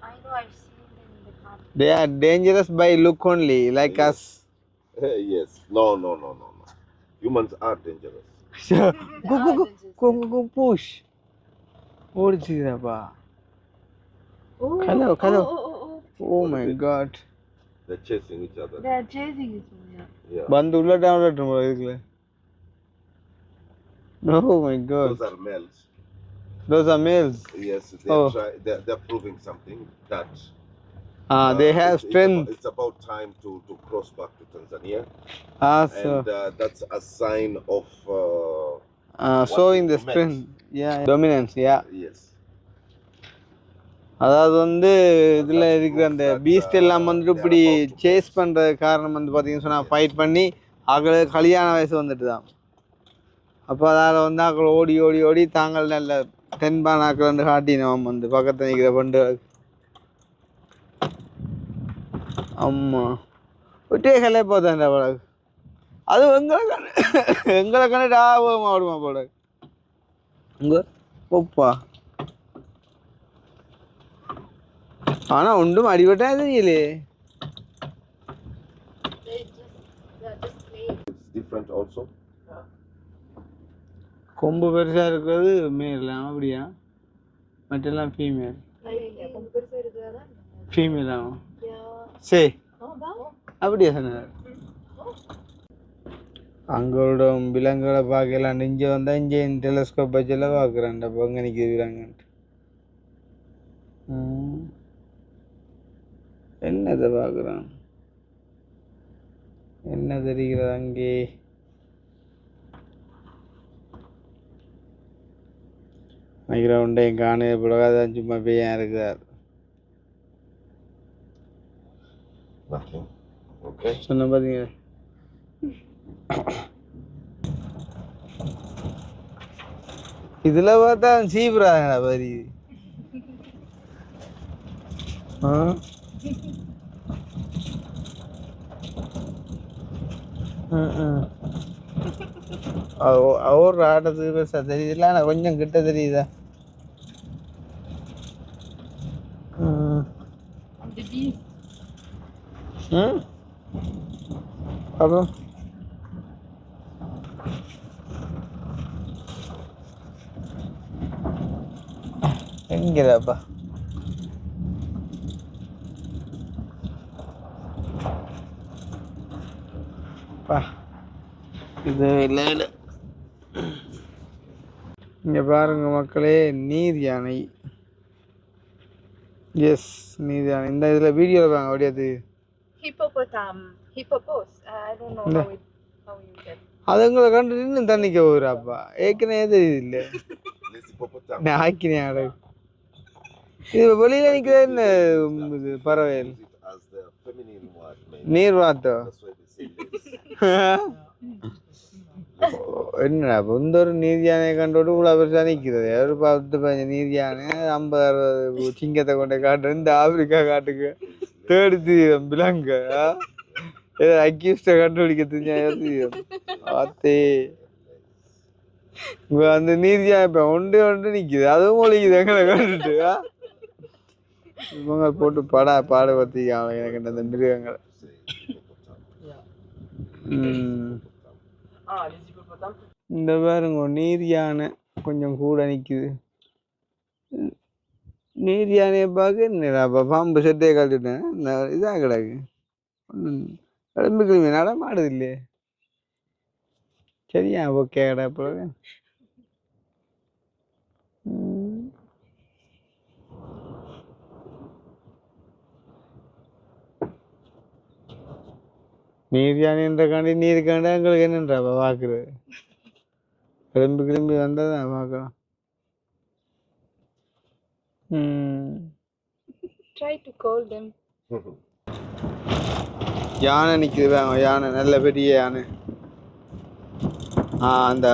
I know, I've seen them in the car. They are dangerous by look only, like us. Yes. No. Humans are dangerous. push. ஓடிச்சுதாப்பா. Oh, Hello. oh. Oh my god. They're chasing each other. They are chasing each other. Yeah. வந்து உள்ள download பண்ணுவோம் இதுக்குள்ள. Oh my god. Those are males. Those are males. Yes. Oh. They're proving something that. They have strength. It's about time to cross back to Tanzania. So. And that's a sign of. Showing the wanting to strength. mate. Yeah. Dominance. Yeah. Yes. அதாவது வந்து இதில் இருக்கிற அந்த Beast எல்லாம் வந்துட்டு இப்படி chase பண்ணுற காரணம் வந்து பார்த்தீங்கன்னு சொன்னால் ஃபைட் பண்ணி அவங்களுக்கு கல்யாண வயசு வந்துட்டு தான். அப்போ அதால் வந்து அவங்களை ஓடி தாங்கள் நல்ல தென்பான ஆக்கள் வந்து காட்டினோம் வந்து பக்கத்தில் நிற்கிற பண்டு. ஆமாம் ஒட்டே கலையை பார்த்தாண்டா பழகு. அது எங்களை கண்டு ஆடுமா பழகு. உங்கள் ஒப்பா ஆனால் ஒன்றும் அடிபட்டா தெரியலே. Different also. கொம்பு பெருசாக இருக்கிறது மேல் அப்படியா, மற்றெல்லாம் ஃபீமேல். ஃபீமேல் ஆகும் சரி அப்படியா சொன்னார். அங்களோட விலங்குகளை பார்க்கலாம். இங்கே வந்தால் இங்கே டெலஸ்கோப் வச்செல்லாம் பார்க்குறேன்டா அங்கே நிற்கிது விலங்குன்ட்டு. என்னதை பார்க்குறான், என்ன தெரிகிறது அங்கே? மைக்ரவுண்டே காண பிறகாதான் சும்மா பையன் இருக்கிறார். சொன்ன பார்த்தீங்க. இதில் பார்த்தா சீப்புறாங்கடா பாரி. அவர் ஆட்டத்துக்கு பெருசா தெரியுதுல்ல, ஆனால் கொஞ்சம் கிட்ட தெரியுதா? அப்புறம் எங்கிறப்பா இது இல்லை. இங்க பாருங்க மக்களே, நீர் யானை. எஸ், நீர் யானை. இந்த இதில் வீடியோவில் பாருங்க அப்படியாது. Hippopos. I don't know how you get. அது உங்களை கண்டு நின்று தண்ணிக்க போகிறாப்பா. ஏற்கனவே தெரியுது இல்லை நான் ஆக்கினேன் அட. இது வெளியில் நிற்கிறது என்ன இது பறவை? நீர் வாத்தோ என்னடா இந்த ஒரு நீர் யானையை கண்டோடு இவ்வளோ பெருசாக நிற்கிறது. ஒரு 10-15 நீர் யானை 50-60 சிங்கத்தை கொண்டே காட்டு. இந்த ஆப்பிரிக்கா காட்டுக்கு தேடி தீரம் விலங்கு அக்யூஸ்டை கண்டுபிடிக்க தெரியும். ஆத்தே அந்த நீர் யானை இப்போ ஒன்று நிற்கிது, அதுவும் ஒழிக்குது எங்களை கண்டுட்டு. இவங்க போட்டு பாட பற்றிக்காங்க எனக்கு அந்த மிருகங்களை. இந்த பாருங்க நீர் யானை கொஞ்சம் கூட நிற்குது. நீர் யானையை பார்க்க என்னப்பா பாம்பு செட்டையை கழட்டுட்டேன் இதாக கிடக்கு. கிளம்பி கிளம்பி நடமாடுது இல்லையே. சரியா ஓகே கடை பிறகு. நீர் யானைன்றக்காண்டி நீருக்காண்டி எங்களுக்கு என்னன்றாப்பா பார்க்குறது. கிளம்பி வந்தால் தான் பார்க்கலாம். Try to call them. யானை நிற்குது. யானை நல்ல பெரிய யானை. அந்த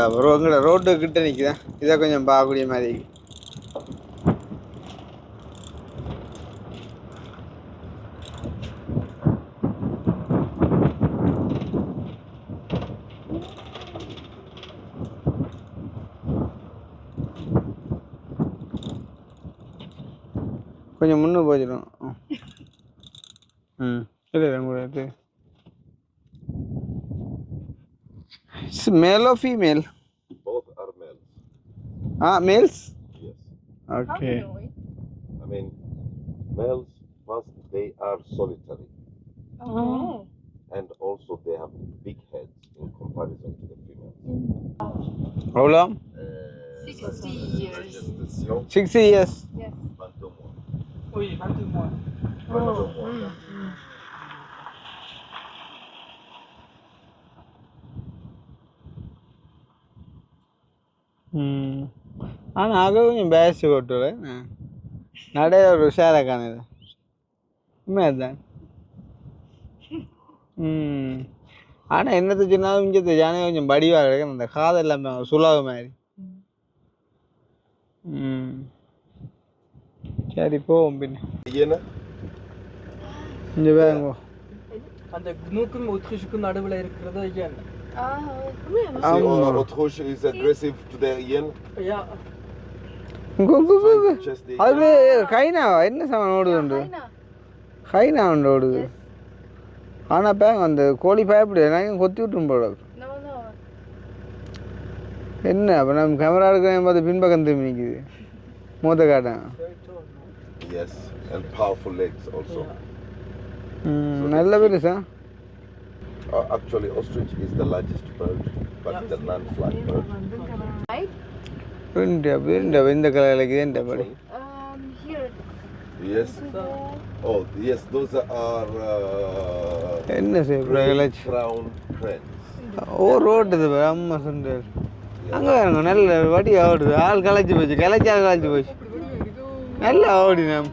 ரோட்டு கிட்ட நிற்குதேன். இதை கொஞ்சம் பார்க்கக்கூடிய மாதிரி. கொஞ்சம் முன்னே போச்சிடும். இல்லை கூட It's male or female? Both are males. Males? Yes. Okay. I mean, males first they are solitary, and also they have big heads in comparison to the females. How long? 60 years. 60 years. Yes. ஆனால் அது கொஞ்சம் paste கொட்டுல நிறைய ஒரு உஷாராக காணுது உண்மையாதான். ஆனால் என்னத்தை சொன்னாலும் இங்கே ஜானே கொஞ்சம் வடிவாக கிடைக்கும் அந்த காது எல்லாமே சுலாக மாதிரி. சரி போவோம் பின்ன இங்கே வேங்க. அந்த குனுக்கும் உத்குஷுக்கும் நடுவுல இருக்கிறது ஐயன். Autruche is aggressive to the yen. Yeah. அது கைனாவா என்ன சாமான் ஓடுதுண்டு கைனா உண்டு ஓடுது. ஆனால் பேங்க அந்த கோழி பயப்படு நான் கொத்தி விட்டுரும் போல. No, no. என்ன அப்போ நம்ம கேமரா எடுக்கிறேன் பார்த்து பின்பக்கம் திரும்பி நிற்கிது மூத்த காட்டேன். Yes, and powerful legs also. நல்ல பெருசா. Actually, ostrich is the largest bird, but the non-flying bird. Right? இந்த கலருக்கு இந்த படி. Here. Yes. Oh, yes, those are என்ன great crown cranes. ஓ ரோட்டு அம்மா சொன்னார் அங்கே இருங்க நல்ல வடி ஓடுது. ஆள் களைச்சி போச்சு ஆள் களைச்சி போச்சு நல்லா ஓடினேன்.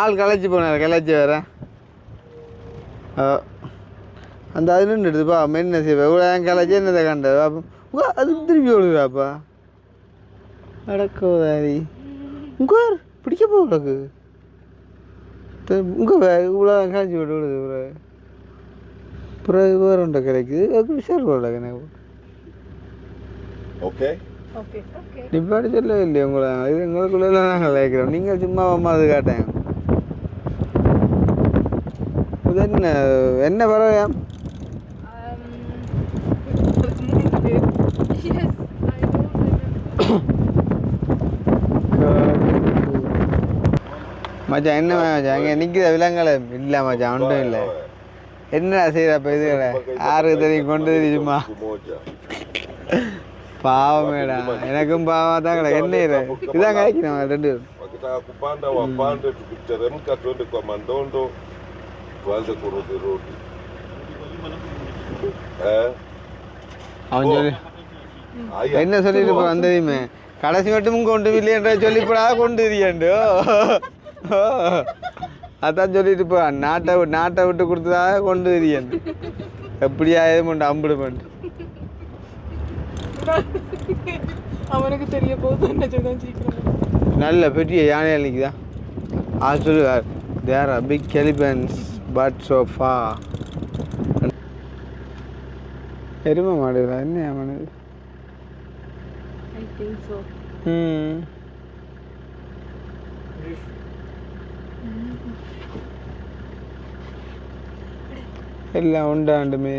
ஆள் களைச்சி போனார் கிளச்சி வேற அந்த அது நின்றுடுதுப்பா என்ன செய்வா இவ்வளோ கிளச்சி என்னதை கண்டது அப்போ அது திருப்பி ஓடுதாப்பா அடக்கோதாரி உங்கள் பிடிக்க போகுது உங்கள் இவ்வளோ காய்ச்சி விட்டு விடுது பிறகு வேறு ஒன்றை கிடைக்குது அதுக்கு விசாரி போடல எனக்கு. Okay. Okay. Okay. நிப்பாடி சொல்ல இல்லையா உங்களை இது எங்களுக்குள்ளே நாங்கள் லைக்கிறோம் நீங்கள் சும்மா அம்மா அது காட்டேன். இது என்ன பறவையா? Yes, I don't remember. மச்சான் என்ன மச்சான் இங்கே நிற்கிற விலங்குகளை இல்லை மச்சான் ஒன்றும் இல்லை. என்னடா செய்யறப்ப இதுகளை யாருக்கு தெரியும் கொண்டு தெரியுமா பாவமேடா எனக்கும் பாவமாக தான் கிடையாது. என்ன இதான் கிடைக்கணும் ரெண்டு Wakitaka kupanda wapande, tukiteremka twende kwa Mandondo tuanze kurudi. அவன் சொல்லி Haya. என்ன சொல்லிட்டு போகிறான் தெரியுமே கடைசி மட்டும் கொண்டு இல்லையன்ற சொல்லிப்படா கொண்டு இருக்கியாண்டு. அதான் சொல்லிட்டு போகிறான் நாட்டை விட்டு கொடுத்ததாக கொண்டு இருக்கியாண்டு எப்படியா எது பண்ணு அம்பிடு பண்ணு. அவனுக்கு தெரிய போகுது என்ன செய்தான் சீக்கிரம். நல்ல பெரிய யானைகள் நிற்குதா அது சொல்லுவார் there are big elephants but so far. எருமை மாடுதா என்ன அவனுக்கு? I think so. எல்லாம் உண்டாண்டுமே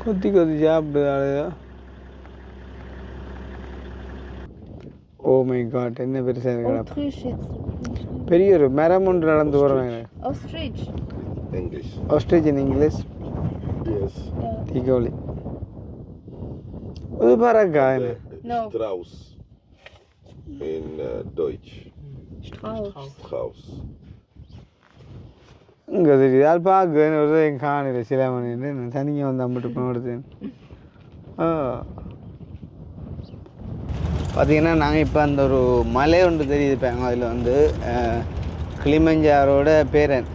கொத்தி சாப்பிடுதா. ஓ மை காட் என்ன பெருசாக இருக்கா பெரிய ஒரு மரம் ஒன்று நடந்து போகிறாங்க. Ostrich. English. Ostrich in English. Yes. Tigoli. அது பறக்கா என்ன? No. Strauss in Deutsch. Strauss. இங்கே தெரியுது அது பார்க்க ஒரு எங்கள் காணில் சில மணி தனியாக வந்து அம்பிட்டு போடுது. பார்த்திங்கன்னா நாங்கள் இப்போ அந்த ஒரு மலை ஒன்று தெரியுது பாங்க அதில் வந்து கிளிமஞ்சாரோட பேரன்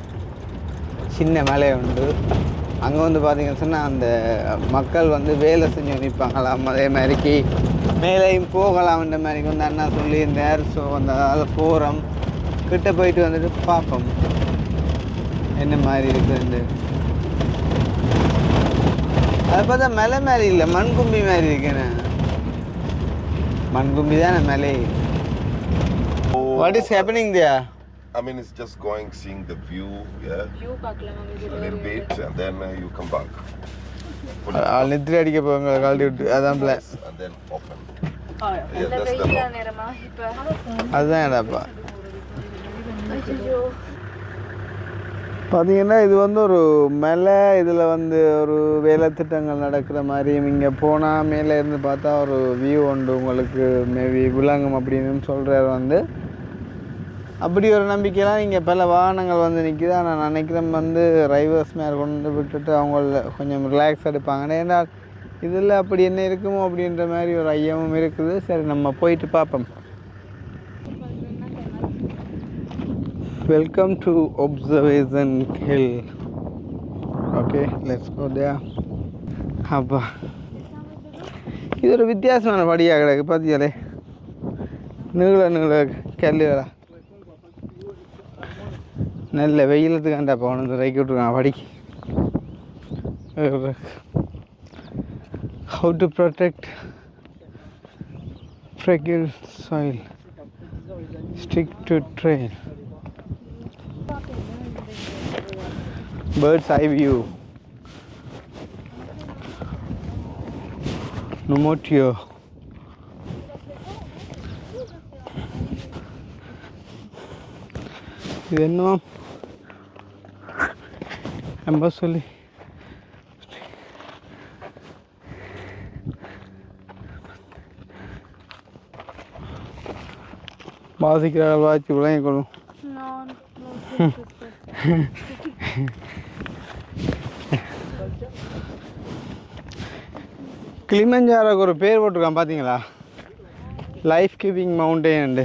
சின்ன மலை உண்டு. அங்கே வந்து பார்த்திங்கன்னு சொன்னால் அந்த மக்கள் வந்து வேலை செஞ்சு நிற்பாங்களாம். அதே மாதிரிக்கு மேலேயும் போகலாம்ன்ற மாதிரிக்கு வந்து அண்ணா சொல்லியிருந்தார். ஸோ அந்த அதை போகிறோம் கிட்ட போயிட்டு வந்துட்டு பார்ப்போம் என்ன மாதிரி இருக்குன்னு. அதை பார்த்தா மலை மாதிரி இல்லை மண்கும்பி மாதிரி இருக்கேண்ணே. மண்கும்பி தானே மலை. What is happening there? I mean, it's just going, seeing the view, yeah, View பார்க்கலாம் a little bit, and then you come back. நித்திரி அடிக்க போங்க கழட்டி விட்டு அதான் பிளான். And then open. இந்த that's the வெயில lock. நேரமா இப்ப அதுதான் என்னப்பா பார்த்தீங்கன்னா இது வந்து ஒரு மலை, இதில் வந்து ஒரு வேலை திட்டங்கள் நடக்கிற மாதிரியும் இங்கே போனால் மேலே இருந்து பார்த்தா ஒரு வியூ உண்டு உங்களுக்கு மேபி விளங்கும் அப்படின்னு சொல்கிறார் வந்து. அப்படி ஒரு நம்பிக்கையெல்லாம் இங்கே பல வாகனங்கள் வந்து நிற்கிது. நான் நினைக்கிறேன் வந்து டிரைவர்ஸ் மேலே கொண்டு விட்டுட்டு அவங்கள கொஞ்சம் ரிலாக்ஸ் எடுப்பாங்க. ஏன்னா இதில் அப்படி என்ன இருக்குமோ அப்படின்ற மாதிரி ஒரு ஐயமும் இருக்குது. சரி நம்ம போயிட்டு பார்ப்போம். Welcome to observation hill. Okay let's go there. அப்பா இது ஒரு வித்தியாசமான படியாக கிடக்கு பார்த்தியாலே, நீள கல்லுகளா. நல்ல வெயிலத்துக்காண்டா போகணும் ரைக்கி விட்ருக்கான் படிக்கு. How to protect fragile soil, stick to trail, bird's eye view, Numotio. இது என்ன நம்ம சொல்லி பாதிக்கிறார்கள் வாய்ச்சி விளங்கிக் கொள்ளும். கிளிமஞ்சாரோக்கு ஒரு பேர் போட்டிருக்கான் பார்த்தீங்களா, லைஃப் கிவிங் மவுண்டெயின்.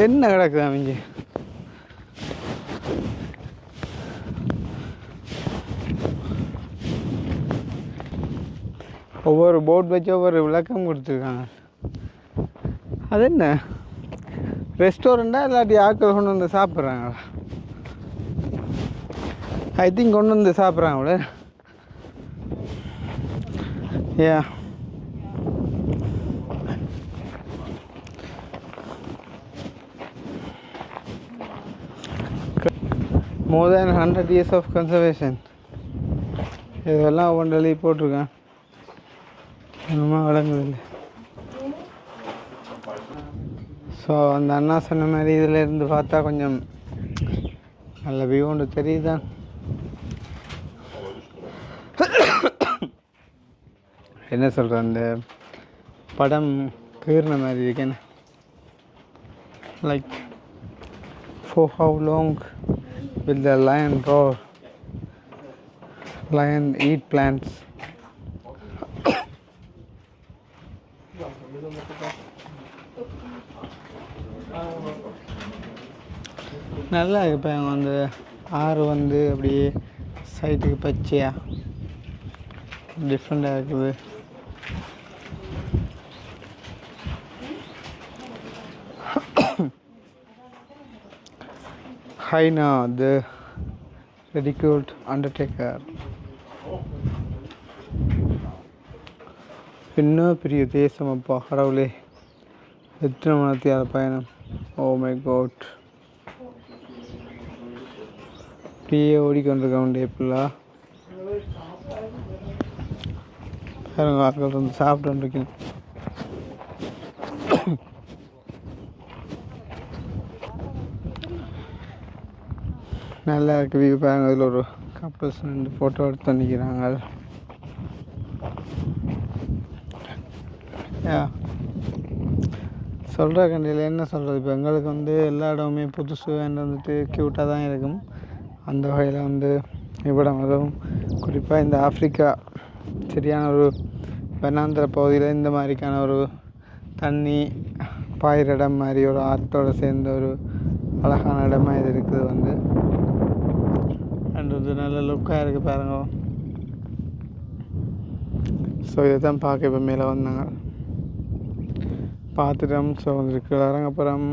என்ன கிடக்குது அவங்க ஒவ்வொரு போட் வச்சு ஒவ்வொரு விளக்கம் கொடுத்துருக்காங்க. அது என்ன ரெஸ்டாரண்ட்டாக இல்லாட்டி ஆட்கள் கொண்டு வந்து சாப்பிட்றாங்களா? ஐ திங்க் கொண்டு வந்து சாப்பிட்றாங்களே. ஏ more than 100 years of conservation. இதெல்லாம் ஒவ்வொன்றி போட்டிருக்கேன். என்னமா வழங்குதில்லை. ஸோ அந்த அண்ணா சொன்ன மாதிரி இதில் இருந்து பார்த்தா கொஞ்சம் நல்ல வியூ ஒன்று தெரியுதான். என்ன சொல்கிறேன், அந்த படம் கீர்ன மாதிரி இருக்கேன்னு. Like for how long will the lion roar? Lion eat plants. நல்லா இருக்கு. இப்போ அந்த ஆறு வந்து அப்படியே சைட்டுக்கு பச்சையாக டிஃப்ரெண்ட்டாக இருக்குது. Haina, the ridiculed undertaker. என்ன பெரிய தேசம் அப்பா, கடவுளே, எத்தனை மணத்தியார பயணம். ஓ மை காட், அப்படியே ஓடிக்கொண்டிருக்க எப்படிலா பாருங்க, ஆட்கள் வந்து சாப்பிட்டு. நல்லா இருக்கு வியூ பாருங்க. அதில் ஒரு கப்பல்ஸ் ரெண்டு ஃபோட்டோ எடுத்து நிற்கிறாங்க. சொல்கிற கண்டியில் என்ன சொல்கிறது, இப்போ எங்களுக்கு வந்து எல்லா இடமுமே புதுசு வந்துட்டு க்யூட்டாக தான் இருக்கும். அந்த வகையில் வந்து இவ்விடம் அதுவும் குறிப்பாக இந்த ஆஃப்ரிக்கா சரியான ஒரு வனாந்திர பகுதியில் இந்த மாதிரிக்கான ஒரு தண்ணி பாயிற இடம் மாதிரி ஒரு ஆற்றோடு சேர்ந்த ஒரு அழகான இடமா இது இருக்குது வந்து. அண்ட் நல்ல லுக்காக இருக்குது பாருங்க. ஸோ இதை தான் பார்க்க இப்போ மேலே வந்தாங்க பார்த்துட்டோம். ஸோ வந்துருக்கு இறங்க அப்புறம்